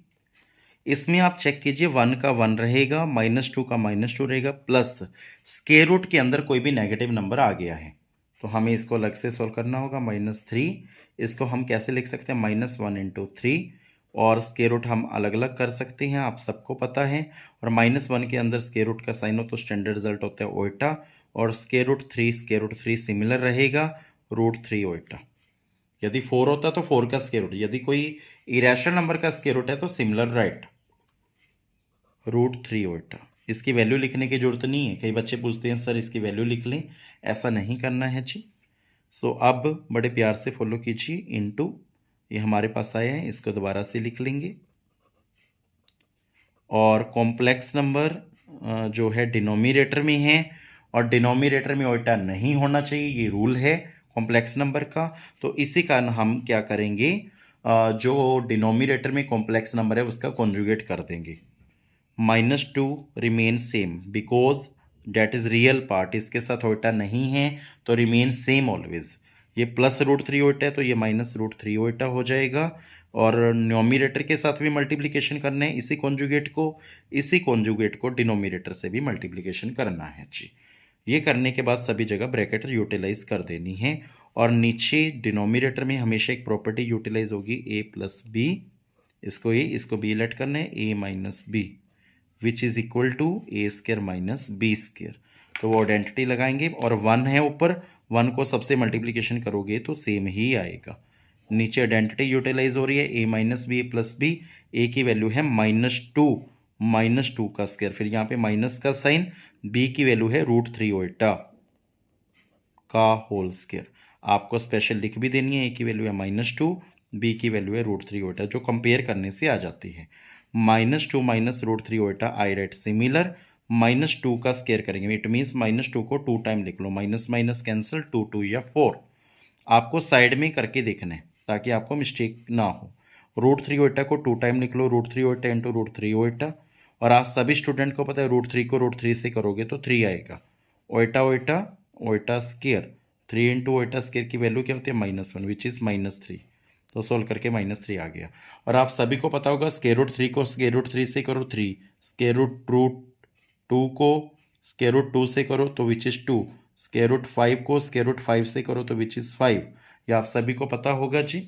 इसमें आप चेक कीजिए, 1 का 1 रहेगा, -2 का -2 रहेगा, प्लस स्क्वायर रूट के अंदर कोई भी नेगेटिव नंबर आ गया है तो हमें इसको अलग से सॉल्व करना होगा। -3 इसको हम कैसे लिख सकते हैं, -1 × 3, और स्क्वायर रूट हम अलग अलग कर सकते हैं, आप सबको पता है। और -1 के अंदर स्क्वायर रूट का साइन हो तो स्टैंडर्ड रिजल्ट होता है ओल्टा, और स्क्वायर रूट 3 सिमिलर रहेगा √3 ओल्टा। यदि 4 होता तो 4 का स्क्वायर रूट, यदि कोई इरेशनल नंबर का स्क्वायर रूट है तो सिमिलर राइट √3 ओल्टा। इसकी वैल्यू लिखने की जरूरत नहीं है, कई बच्चे पूछते हैं सर इसकी वैल्यू लिख लें, ऐसा नहीं करना है जी। सो अब बड़े प्यार से फॉलो कीजिए, इनटू ये हमारे पास आया है, इसको दोबारा से लिख लेंगे। और कॉम्प्लेक्स नंबर जो है डिनोमिनेटर में है, और डिनोमिनेटर में ओल्टा नहीं होना चाहिए, ये रूल है कॉम्प्लेक्स नंबर का। तो इसी कारण हम क्या करेंगे, जो डिनोमिनेटर में कॉम्प्लेक्स नंबर है उसका कॉन्जुगेट कर देंगे। -2 remain same because that is real part, इसके साथ ओल्टा नहीं है तो रिमेन सेम ऑलवेज। ये +√3 ओल्टा है तो ये -√3 ओल्टा हो जाएगा। और न्यूमरेटर के साथ भी मल्टीप्लिकेशन करना है इसी कॉन्जुगेट को डिनोमिनेटर से भी मल्टीप्लिकेशन करना है जी। ये करने के बाद सभी जगह ब्रैकेट यूटिलाइज कर देनी है। और नीचे डिनोमिनेटर में हमेशा एक प्रॉपर्टी यूटिलाइज होगी, a + b, इसको इसको b लेट करना है, a - b which is equal to a² - b²। तो वो आइडेंटिटी लगाएंगे, और 1 है ऊपर, 1 को सबसे मल्टीप्लिकेशन करोगे तो सेम ही आएगा। नीचे आइडेंटिटी यूटिलाइज हो रही है, a - b + b, a की वैल्यू है -2 का स्क्वायर, फिर यहाँ पे माइनस का साइन, b की वैल्यू है √3 ओल्टा का होल स्क्वायर। आपको स्पेशल लिख भी देनी है, a की वैल्यू है -2, b की वैल्यू है √3 ओल्टा, जो कंपेयर करने से आ जाती है। -2 - √3 ओल्टा आई राइट सिमिलर, -2 का स्क्वायर करेंगे, इट मीन्स -2 को 2 टाइम लिख लो, माइनस माइनस कैंसिल, 2 2 या 4। आपको साइड में करके देखना है ताकि आपको मिस्टेक ना हो। √3 ओल्टा को 2 टाइम लिख लो, √3 ओल्टा × √3 ओल्टा। और आप सभी स्टूडेंट को पता है √3 को √3 से करोगे तो 3 आएगा। ओल्टा ओल्टा ओल्टा स्क्वायर, 3 × ओल्टा स्क्वायर की वैल्यू क्या होती है, -1 विच इज़ -3। तो सोल्व करके -3 आ गया। और आप सभी को पता होगा √3 को √3 से करो 3, √2 को √2 से करो तो विच इज़ 2, √5 को √5 से करो तो विच इज़ 5। ये आप सभी को पता होगा जी।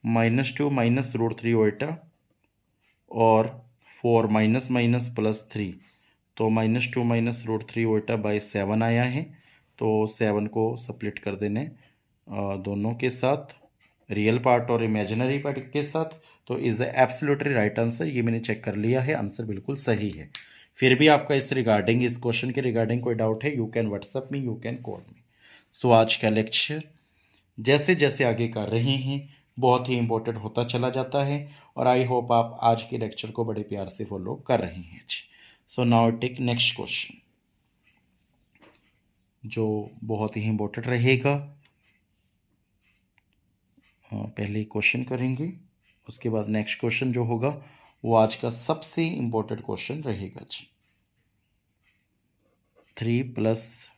-2 - √3 ओल्टा और 4 -−+3, तो -2 - √3 ओल्टा बाय 7 आया है। तो 7 को स्प्लिट कर देने दोनों के साथ, रियल पार्ट और इमेजिनरी पार्ट के साथ, तो is the absolutely right answer. ये मैंने चेक कर लिया है, आंसर बिल्कुल सही है। फिर भी आपका इस क्वेश्चन के रिगार्डिंग कोई डाउट है, you can WhatsApp me, you can call me. So आज का लेक्चर जैसे जैसे आगे कर रहे हैं बहुत ही इंपॉर्टेंट होता चला जाता है, और आई होप आप आज के लेक्चर को बड़े प्यार से फॉलो कर रहे हैं जी। So now take next question, जो बहुत ही इंपॉर्टेंट रहेगा। पहले क्वेश्चन करेंगे, उसके बाद नेक्स्ट क्वेश्चन जो होगा वो आज का सबसे इंपॉर्टेंट क्वेश्चन रहेगा जी। 3 +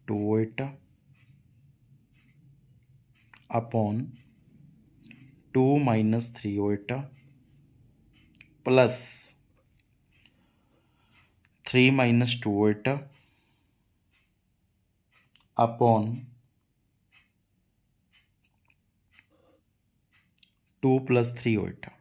2 ओल्टा अपॉन 2 - 3 ओल्टा प्लस 3 - 2 ओल्टा अपॉन 2 + 3 ओल्टा।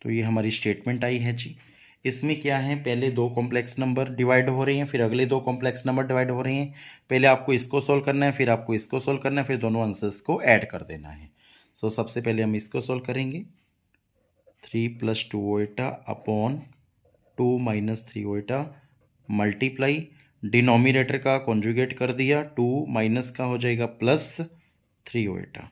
तो ये हमारी स्टेटमेंट आई है जी। इसमें क्या है, पहले दो कॉम्प्लेक्स नंबर डिवाइड हो रहे हैं, फिर अगले दो कॉम्प्लेक्स नंबर डिवाइड हो रहे हैं। पहले आपको इसको सोल्व करना है, फिर आपको इसको सोल्व करना है, फिर दोनों आंसर्स को ऐड कर देना है। सो सबसे पहले हम इसको सोल्व करेंगे, 3 + 2 ओल्टा अपॉन 2 - 3 ओल्टा मल्टीप्लाई, डिनोमिनेटर का कॉन्जुगेट कर दिया, 2 माइनस का हो जाएगा +3 ओल्टा,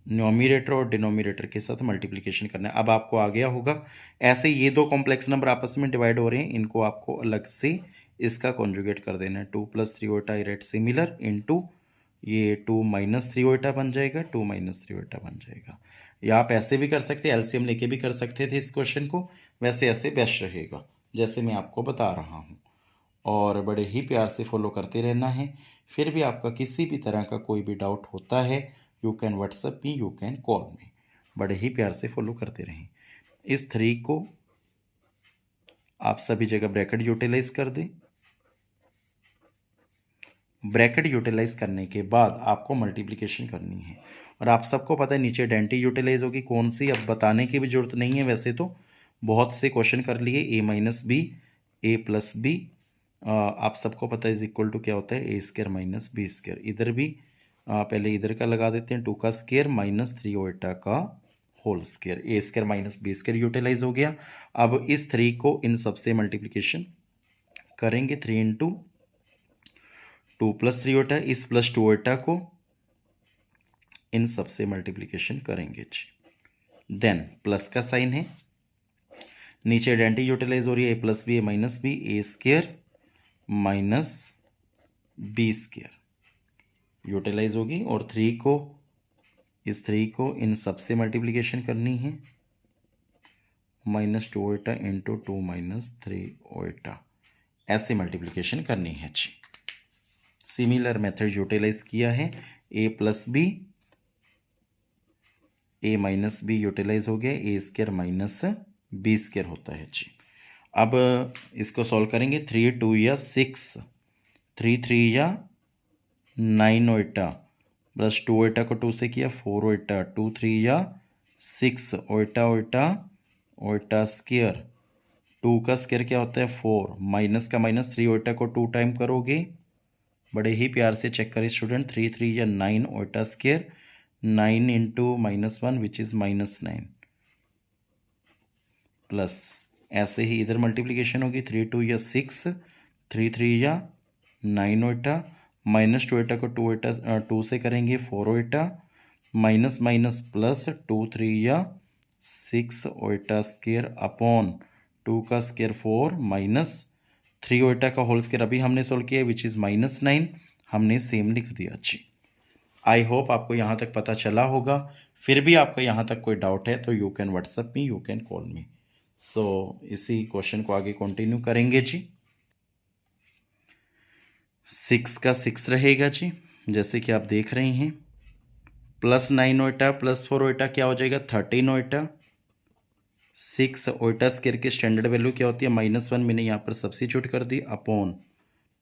न्यूमरेटर और डिनोमिनेटर के साथ मल्टीप्लिकेशन करना है। अब आपको आ गया होगा, ऐसे ये दो कॉम्प्लेक्स नंबर आपस में डिवाइड हो रहे हैं, इनको आपको अलग से इसका कॉन्जुगेट कर देना है। 2 + 3 ओटा राइट सिमिलर इनटू ये 2 - 3 ओटा बन जाएगा, 2 - 3 ओटा बन जाएगा। या आप ऐसे भी कर सकते हैं, एलसीएम लेके भी कर सकते थे इस क्वेश्चन को, वैसे ऐसे बेस्ट रहेगा जैसे मैं आपको बता रहा हूँ। और बड़े ही प्यार से फॉलो करते रहना है। फिर भी आपका किसी भी तरह का कोई भी डाउट होता है, you can WhatsApp me, you can call मी। बड़े ही प्यार से फॉलो करते रहें। इस 3 को आप सभी जगह ब्रैकेट यूटिलाइज कर दें। ब्रैकेट यूटिलाइज करने के बाद आपको मल्टीप्लिकेशन करनी है, और आप सबको पता है नीचे डेंटी यूटिलाइज होगी कौन सी, अब बताने की भी जरूरत नहीं है। वैसे तो बहुत से क्वेश्चन कर लिए, a - b, a+b, आप सबको पता है इज इक्वल टू क्या होता है, a² - b²। इधर भी पहले इधर का लगा देते हैं, 2 का स्क्वायर -3 ओटा का whole square, a² - b² utilise हो गया। अब इस 3 को इन सबसे मल्टीप्लिकेशन करेंगे, 3 × 2 + 3 ओटा, इस +2 ओटा को इन सबसे मल्टीप्लिकेशन करेंगे जी। देन प्लस का साइन है, नीचे आइडेंटिटी यूटिलाइज हो रही है, a+b, a - b, a² - b² utilise होगी। और 3 को, इस 3 को इन सबसे मल्टीप्लिकेशन करनी है, -2 ओटा इंटू 2 - 3 ओटा, ऐसे मल्टीप्लिकेशन करनी है जी। सिमिलर मेथड यूटिलाइज किया है, a+b, a - b यूटिलाइज हो गया, a² - b² होता है जी। अब इसको सॉल्व करेंगे, 3 × 2 या 6, 3 × 3 या 9 ओटा, प्लस 2 ओटा को 2 से किया 4 ओटा, 2 × 3 या 6 ओटा ओटा ओटा स्क्वायर, 2 का स्क्वायर क्या होता है 4, माइनस का माइनस, 3 ओटा को 2 टाइम करोगे, बड़े ही प्यार से चेक करें स्टूडेंट, 3 × 3 या 9 ओटा स्क्वायर, 9 × -1 विच इज़ -9, प्लस ऐसे ही इधर मल्टीप्लिकेशन होगी, 3 × 2 या 6, 3 × 3 या 9 ओटा, -2 ओटा को 2 ओटा 2 से करेंगे 4 ओटा, माइनस माइनस प्लस 2 × 3 या 6 ओटा स्क्वायर अपॉन 2 का स्क्वायर 4 माइनस 3 ओटा का होल स्क्वायर अभी हमने सोल्व किया विच इज़ -9, हमने सेम लिख दिया जी। आई होप आपको यहाँ तक पता चला होगा। फिर भी आपका यहाँ तक कोई डाउट है तो you can WhatsApp me, you can call me. So इसी क्वेश्चन को आगे कंटिन्यू करेंगे जी। 6 का 6 रहेगा जी, जैसे कि आप देख रहे हैं, +9 ओटा +4 ओटा क्या हो जाएगा 13 ओटा, 6 ओटा स्क्वायर की स्टैंडर्ड वैल्यू क्या होती है -1, मैंने यहाँ पर सब्स्टिट्यूट कर दी, अपॉन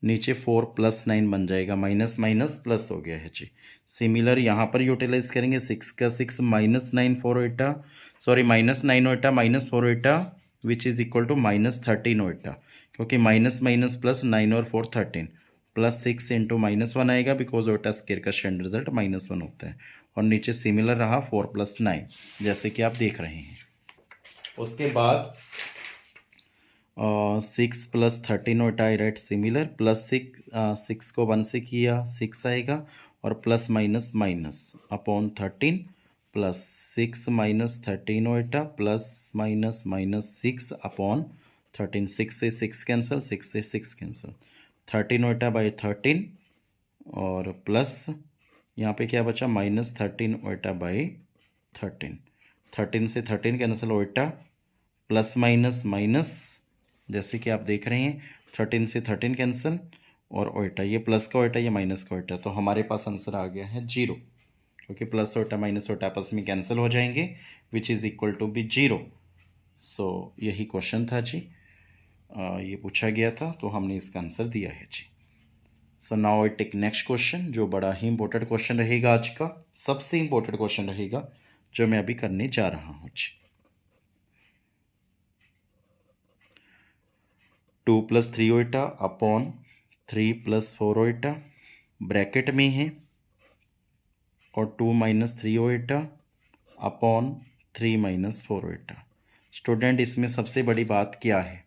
नीचे 4 + 9 बन जाएगा, माइनस माइनस प्लस हो गया है जी। सिमिलर यहाँ पर यूटिलाइज करेंगे, 6 का 6 -9 4 ओटा, सॉरी -9 ओटा -4 ओटा विच इज़ इक्वल टू -13 ओटा, क्योंकि माइनस माइनस प्लस 9 और 4 13, प्लस 6 इंटू -1 आएगा बिकॉज ओटा स्क्वायर का स्टैंडर्ड रिजल्ट -1 होता है। और नीचे सिमिलर रहा 4 + 9 जैसे कि आप देख रहे हैं। उसके बाद 6 + 13 ओटा राइट सिमिलर, +6 को 1 से किया 6 आएगा, और plus minus minus upon 13 plus 6 - 13 ओटा प्लस माइनस माइनस 6 अपॉन 13, 6 से 6 कैंसिल, 6 से 6 कैंसिल, 13 ओटा बाई 13, और प्लस यहाँ पे क्या बचा -13 ओटा बाई 13, 13 से 13 कैंसिल ओटा, प्लस माइनस माइनस जैसे कि आप देख रहे हैं, 13 से 13 कैंसिल, और ओटा, ये प्लस का ओटा ये माइनस का ओटा, तो हमारे पास आंसर आ गया है 0, क्योंकि प्लस ओटा माइनस ओटा आपस में कैंसिल हो जाएंगे which is equal to be 0। So यही क्वेश्चन था जी, ये पूछा गया था तो हमने इसका आंसर दिया है जी। So now I take next question, जो बड़ा ही इंपॉर्टेंट क्वेश्चन रहेगा, आज का सबसे इंपॉर्टेंट क्वेश्चन रहेगा जो मैं अभी करने जा रहा हूँ जी। 2 + 3 ओटा अपॉन 3 + 4 ओटा ब्रैकेट में है, और 2 - 3 ओटा अपॉन 3 - 4 ओटा। स्टूडेंट इसमें सबसे बड़ी बात क्या है,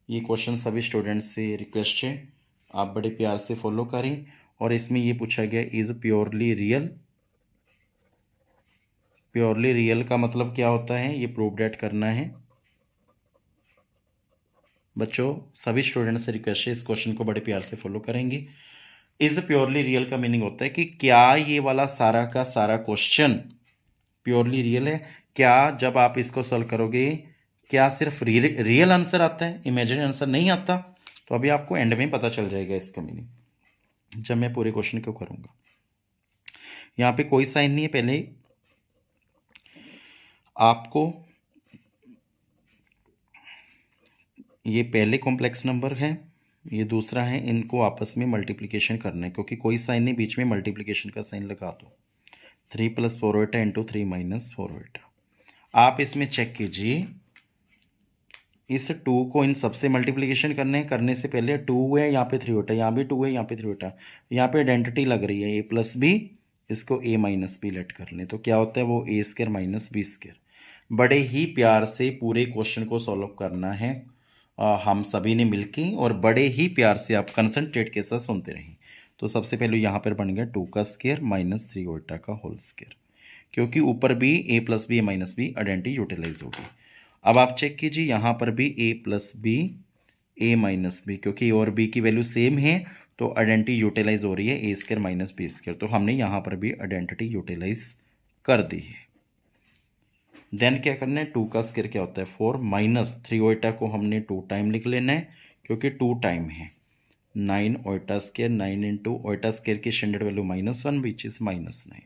ये क्वेश्चन सभी स्टूडेंट से रिक्वेस्ट है आप बड़े प्यार से फॉलो करें। और इसमें ये पूछा गया is purely real, purely real का मतलब क्या होता है, ये प्रूव डेट करना है। बच्चों सभी स्टूडेंट्स से रिक्वेस्ट है, इस क्वेश्चन को बड़े प्यार से फॉलो करेंगे। इज प्योरली रियल का मीनिंग होता है कि क्या ये वाला सारा का सारा क्वेश्चन प्योरली रियल है। क्या जब आप इसको सॉल्व करोगे क्या सिर्फ रियल आंसर आता है, इमेजिनरी आंसर नहीं आता? तो अभी आपको एंड में पता चल जाएगा इसका मीनिंग जब मैं पूरे क्वेश्चन को करूंगा। यहाँ पे कोई साइन नहीं है, पहले आपको ये पहले कॉम्प्लेक्स नंबर है, ये दूसरा है, इनको आपस में मल्टीप्लिकेशन करना है, क्योंकि कोई साइन नहीं, बीच में मल्टीप्लिकेशन का साइन लगा दो। 3 + 4 इंटू 3 - 4। आप इसमें चेक कीजिए, इस 2 को इन सबसे मल्टीप्लिकेशन करने से पहले 2 है, यहाँ पे 3 होता है, यहाँ भी 2 है, यहाँ पे 3 होता है, यहाँ पे आइडेंटिटी लग रही है a+b, इसको a-b लेट कर लें तो क्या होता है वो a² - b²। बड़े ही प्यार से पूरे क्वेश्चन को सॉल्व करना है हम सभी ने मिलके, और बड़े ही प्यार से आप कंसंट्रेट के साथ सुनते रहें। तो सबसे पहले यहाँ पर बन गया 2 का स्क्वायर - 3 का होल स्क्वायर, क्योंकि ऊपर भी a+b a-b आइडेंटिटी यूटिलाइज होगी। अब आप चेक कीजिए यहाँ पर भी a+b a-b, क्योंकि ए और b की वैल्यू सेम है तो आइडेंटिटी यूटिलाइज हो रही है a² - b², तो हमने यहाँ पर भी आइडेंटिटी यूटिलाइज कर दी है। देन क्या करना है, 2 का स्क्वायर क्या होता है 4 - 3 ओटा को हमने 2 टाइम लिख लेना है, क्योंकि 2 टाइम है 9 ओटा स्क्वायर, 9 इंटू ओटा स्क्वायर की standard value -1 which is -9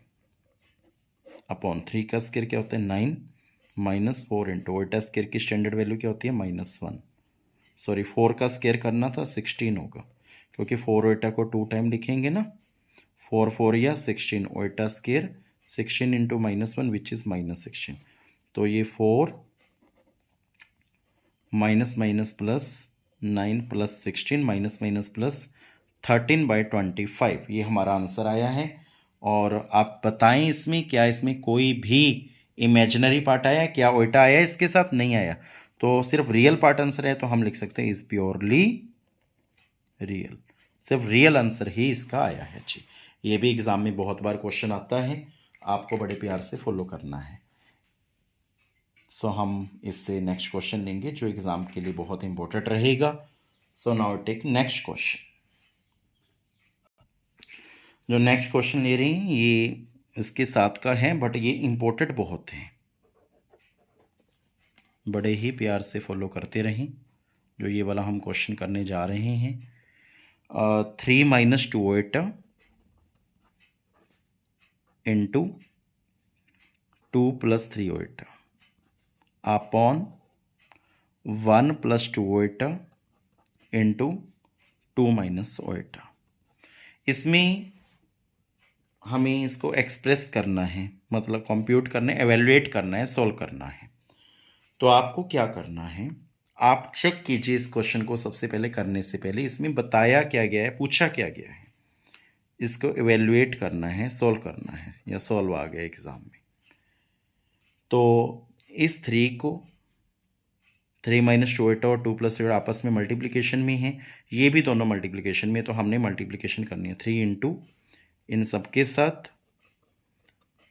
upon 3 का स्क्वायर क्या होता है 9 - 4 इंटू ओटा स्क्वायर की स्टैंडर्ड वैल्यू क्या होती है -1, सॉरी 4 का स्क्वायर करना था 16 होगा, क्योंकि 4 ओटा को 2 टाइम लिखेंगे ना, 4 4 या 16 ओटा स्क्वायर 16 इंटू -1 विच इज -16, तो ये 4 minus minus plus 9 + 16 minus minus plus 13/25 ये हमारा आंसर आया है। और आप बताएं इसमें क्या इसमें कोई भी इमेजिनरी पार्ट आया, क्या ओटा आया इसके साथ? नहीं आया, तो सिर्फ रियल पार्ट आंसर है, तो हम लिख सकते हैं इज प्योरली रियल, सिर्फ रियल आंसर ही इसका आया है जी। ये भी एग्जाम में बहुत बार क्वेश्चन आता है, आपको बड़े प्यार से फॉलो करना है। सो हम इससे नेक्स्ट क्वेश्चन लेंगे जो एग्जाम के लिए बहुत इंपॉर्टेंट रहेगा। So now take next question. जो नेक्स्ट क्वेश्चन ले रही हैं ये इसके साथ का है, बट ये इंपॉर्टेंट बहुत है, बड़े ही प्यार से फॉलो करते रहें। जो ये वाला हम क्वेश्चन करने जा रहे हैं 3 - 2 ओटा इंटू 2 + 3 ओटा अपॉन 1 + 2 ओटा इंटू 2 - ओटा। इसमें हमें इसको एक्सप्रेस करना है, मतलब कंप्यूट करना है, एवेल्युएट करना है, सॉल्व करना है। तो आपको क्या करना है, आप चेक कीजिए इस क्वेश्चन को सबसे पहले करने से पहले इसमें बताया क्या गया है, पूछा क्या गया है, इसको एवेल्युएट करना है, सॉल्व करना है, या सॉल्व आ गया एग्जाम में। तो इस 3 को 3 - 2 ओटा और 2 + 3 आपस में मल्टीप्लिकेशन में है, ये भी दोनों मल्टीप्लिकेशन में, तो हमने मल्टीप्लिकेशन करनी है 3 इंटू इन सबके साथ।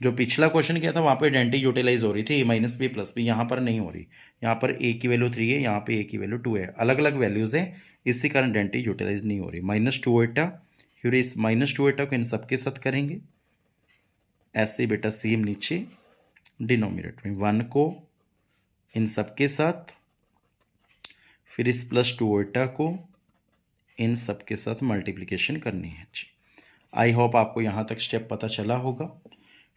जो पिछला क्वेश्चन किया था वहाँ पे आइडेंटिटी यूटिलाइज हो रही थी a - b + b, यहाँ पर नहीं हो रही, यहाँ पर a की वैल्यू 3 है, यहाँ पे a की वैल्यू 2 है, अलग अलग वैल्यूज़ हैं, इसी कारण आइडेंटिटी यूटिलाइज नहीं हो रही। -2 ओटा, फिर इस -2 ओटा को इन सबके साथ करेंगे ऐसे बेटा सेम नीचे डिनोमिनेटर में 1 को इन सबके साथ, फिर इस +2 ओटा को इन सबके साथ मल्टीप्लिकेशन करनी है जी। आई होप आपको यहाँ तक स्टेप पता चला होगा।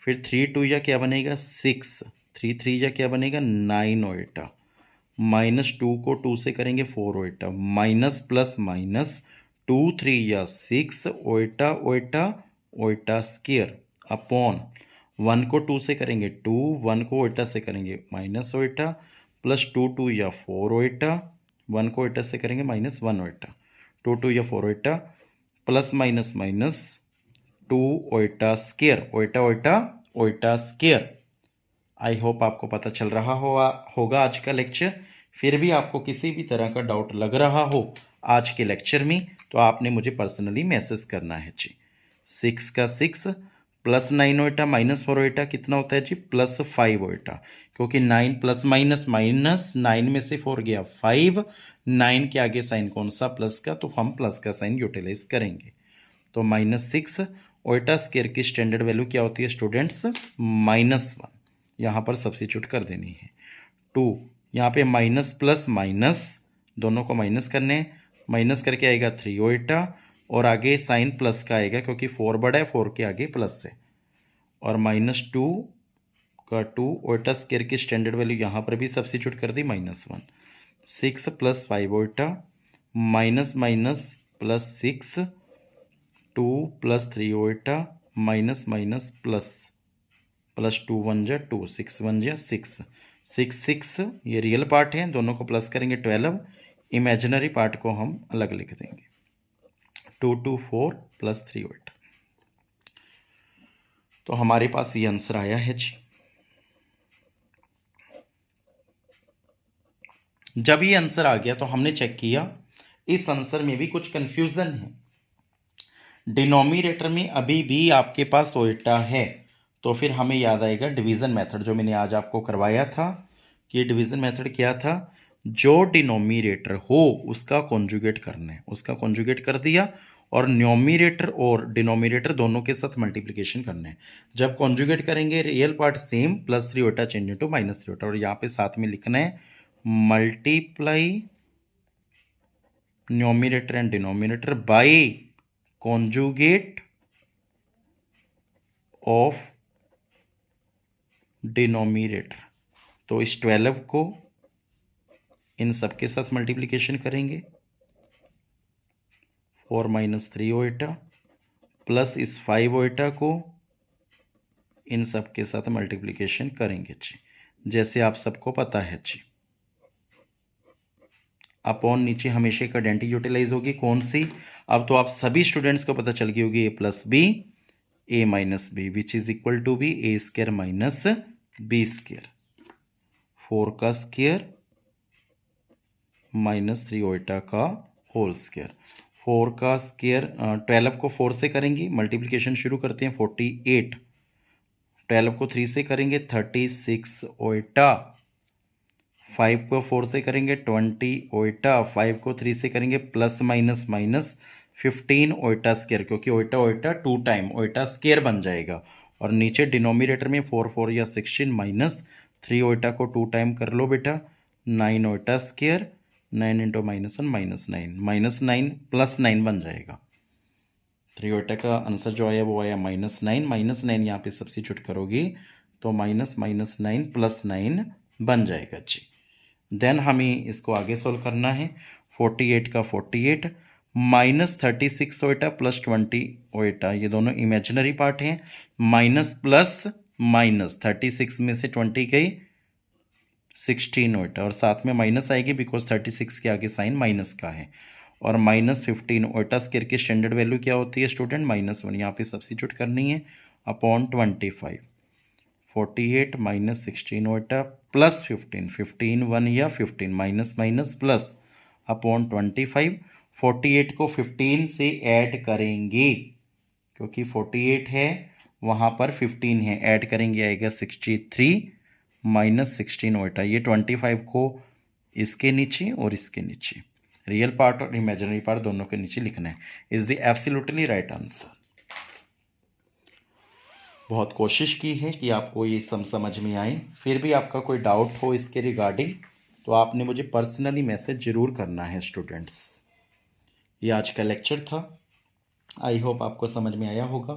फिर 3 2 या क्या बनेगा 6, 3 3 या क्या बनेगा 9 ओटा, -2 को 2 से करेंगे 4 ओटा, माइनस प्लस माइनस 2 3 या 6 ओटा ओटा ओटा स्क्वायर अपॉन 1 को 2 से करेंगे 2, 1 को ओटा से करेंगे माइनस ओटा, प्लस 2 2 या 4 ओटा, 1 को ओटा से करेंगे -1 ओटा, 2 2 या 4 ओटा, प्लस माइनस माइनस 2 ओटा स्क्वायर, ओटा ओटा ओटा स्क्वायर। आई होप आपको पता चल रहा होगा आज का लेक्चर। फिर भी आपको किसी भी तरह का डाउट लग रहा हो आज के लेक्चर में तो आपने मुझे पर्सनली मैसेज करना है जी। 6 का 6 प्लस 9 ओइटा माइनस 4 ओइटा कितना होता है जी, प्लस 5 ओइटा, क्योंकि 9 प्लस माइनस माइनस, 9 में से 4 गया 5, 9 के आगे साइन कौन सा, प्लस का, तो हम प्लस का साइन यूटिलाइज करेंगे। तो -6 ओइटा स्क्वायर की स्टैंडर्ड वैल्यू क्या होती है स्टूडेंट्स, -1, यहाँ पर सब्स्टिट्यूट कर देनी है। 2 यहाँ पे माइनस प्लस माइनस दोनों को माइनस करने, माइनस करके आएगा 3 ओइटा, और आगे साइन प्लस का आएगा क्योंकि 4 बड़ा है, 4 के आगे प्लस है, और -2 का 2 ओइटा स्क्वायर की स्टैंडर्ड वैल्यू यहाँ पर भी सब्स्टिट्यूट कर दी, -1, 6 + 5 Oita, minus minus plus 6, 2 + 3 Oita, minus minus plus, plus 2 1 जा 2, 6 1 जा 6, 6 6 ये रियल पार्ट है, दोनों को प्लस करेंगे 12, इमेजिनरी पार्ट को हम अलग लिख देंगे, 2 2 4 + 3 ओइटा। तो हमारे पास ये आंसर आया है जी। जब ये आंसर आ गया तो हमने चेक किया इस आंसर में भी कुछ कंफ्यूजन है, डिनोमिनेटर में अभी भी आपके पास ओइटा है, तो फिर हमें याद आएगा डिवीज़न मेथड जो मैंने आज आपको करवाया था, कि डिवीज़न मेथड क्या था, जो डिनोमिनेटर हो उसका कॉन्जुगेट करना है, उसका कॉन्जुगेट कर दिया, और न्यूमरेटर और डिनोमिनेटर दोनों के साथ मल्टीप्लिकेशन करना है। जब कॉन्जुगेट करेंगे real part same, +3 Oita change into -3 Oita, और यहाँ पे साथ में लिखना है multiply numerator and denominator by conjugate of denominator. तो इस 12 को इन सब के साथ मल्टीप्लिकेशन करेंगे, 4 - 3 ओइटा, प्लस इस 5 ओइटा को इन सब के साथ मल्टीप्लिकेशन करेंगे जी, जैसे आप सबको पता है जी। अपॉन नीचे हमेशा एक आइडेंटिटी यूटिलाइज होगी, कौन सी, अब तो आप सभी स्टूडेंट्स को पता चल गई होगी, a + b a - b which is equal to be a² - b², 4 का स्क्वायर -3 ओइटा का होल स्क्वायर, 4 का स्क्वायर, 12 को 4 से करेंगे, मल्टीप्लिकेशन शुरू करते हैं, 48, 12 को 3 से करेंगे 36 ओइटा, 5 को 4 से करेंगे 20 ओइटा, 5 को 3 से करेंगे plus minus minus 15 iota square, क्योंकि iota iota 2 time iota square बन जाएगा, और नीचे डिनोमिनेटर में 4 4 या 16 माइनस 3 ओइटा को 2 टाइम कर लो बेटा, 9 ओइटा स्क्वायर, 9 × -1 -9 +9 बन जाएगा। 3 ओइटा का आंसर जो आया वो आया -9 यहाँ पे सब्स्टिट्यूट करोगी तो -9 +9 बन जाएगा जी। देन हमें इसको आगे सोल्व करना है, 48 का 48 -36 ओइटा प्लस 20 ओइटा, ये दोनों इमेजिनरी पार्ट हैं, माइनस प्लस माइनस 36 में से 20 गई 16 ओइटा, और साथ में माइनस आएगी बिकॉज 36 के आगे साइन माइनस का है, और -15 ओइटा स्क्वायर की स्टैंडर्ड वैल्यू क्या होती है स्टूडेंट, -1, यहाँ पे सब्स्टिट्यूट करनी है, अपॉन 25, 48 -16 ओइटा प्लस 15, 15 1 या 15 माइनस माइनस प्लस अपॉन 25, 48 को 15 से ऐड करेंगे क्योंकि 48 है वहाँ पर 15 है, ऐड करेंगे आएगा 63 -16 ओइटा, ये 25 को इसके नीचे और इसके नीचे, रियल पार्ट और इमेजिनरी पार्ट दोनों के नीचे लिखना है, is the absolutely right answer. बहुत कोशिश की है कि आपको ये समझ में आए, फिर भी आपका कोई डाउट हो इसके रिगार्डिंग तो आपने मुझे पर्सनली मैसेज ज़रूर करना है स्टूडेंट्स। ये आज का लेक्चर था, आई होप आपको समझ में आया होगा।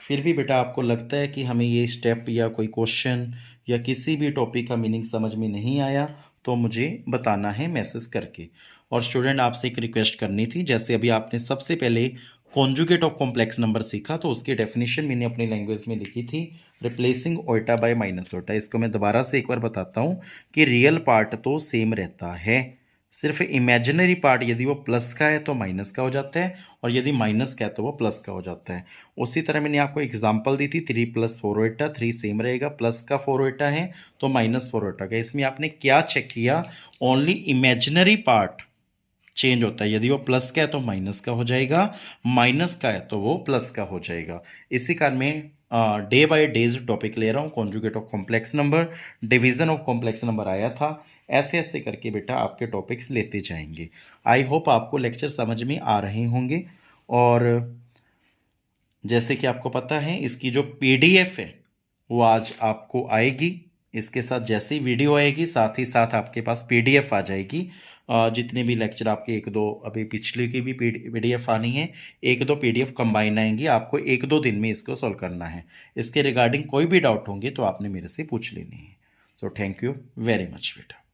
फिर भी बेटा आपको लगता है कि हमें ये स्टेप या कोई क्वेश्चन या किसी भी टॉपिक का मीनिंग समझ में नहीं आया तो मुझे बताना है मैसेज करके। और स्टूडेंट आपसे एक रिक्वेस्ट करनी थी, जैसे अभी आपने सबसे पहले कॉन्जुगेट ऑफ कॉम्प्लेक्स नंबर सीखा तो उसकी डेफिनेशन मैंने अपनी लैंग्वेज में लिखी थी, replacing Oita bye minus Oita. इसको मैं दोबारा से एक बार बताता हूँ कि रियल पार्ट तो सेम रहता है, सिर्फ इमेजिनरी पार्ट यदि वो प्लस का है तो माइनस का हो जाता है, और यदि माइनस का है तो वो प्लस का हो जाता है। उसी तरह मैंने आपको एग्जांपल दी थी 3 + 4 ओइटा, 3 सेम रहेगा, प्लस का 4 ओइटा है तो -4 ओइटा का। इसमें आपने क्या चेक किया, ओनली इमेजिनरी पार्ट चेंज होता है। यदि वो प्लस का है तो माइनस का हो जाएगा, माइनस का है तो वो प्लस का हो जाएगा। इसी कारण में डे बाय डेज टॉपिक ले रहा हूँ। Conjugate of complex number, division of complex number आया था, ऐसे ऐसे करके बेटा आपके टॉपिक्स लेते जाएंगे। आई होप आपको लेक्चर समझ में आ रहे होंगे। और जैसे कि आपको पता है इसकी जो पीडीएफ है वो आज आपको आएगी। इसके साथ जैसे ही वीडियो आएगी साथ ही साथ आपके पास पीडीएफ आ जाएगी। जितने भी लेक्चर आपके एक दो अभी पिछले की भी पीडीएफ आनी है, एक दो पीडीएफ कंबाइन आएंगी, आपको एक दो दिन में इसको सॉल्व करना है। इसके रिगार्डिंग कोई भी डाउट होंगे तो आपने मेरे से पूछ लेनी है। So thank you very much बेटा।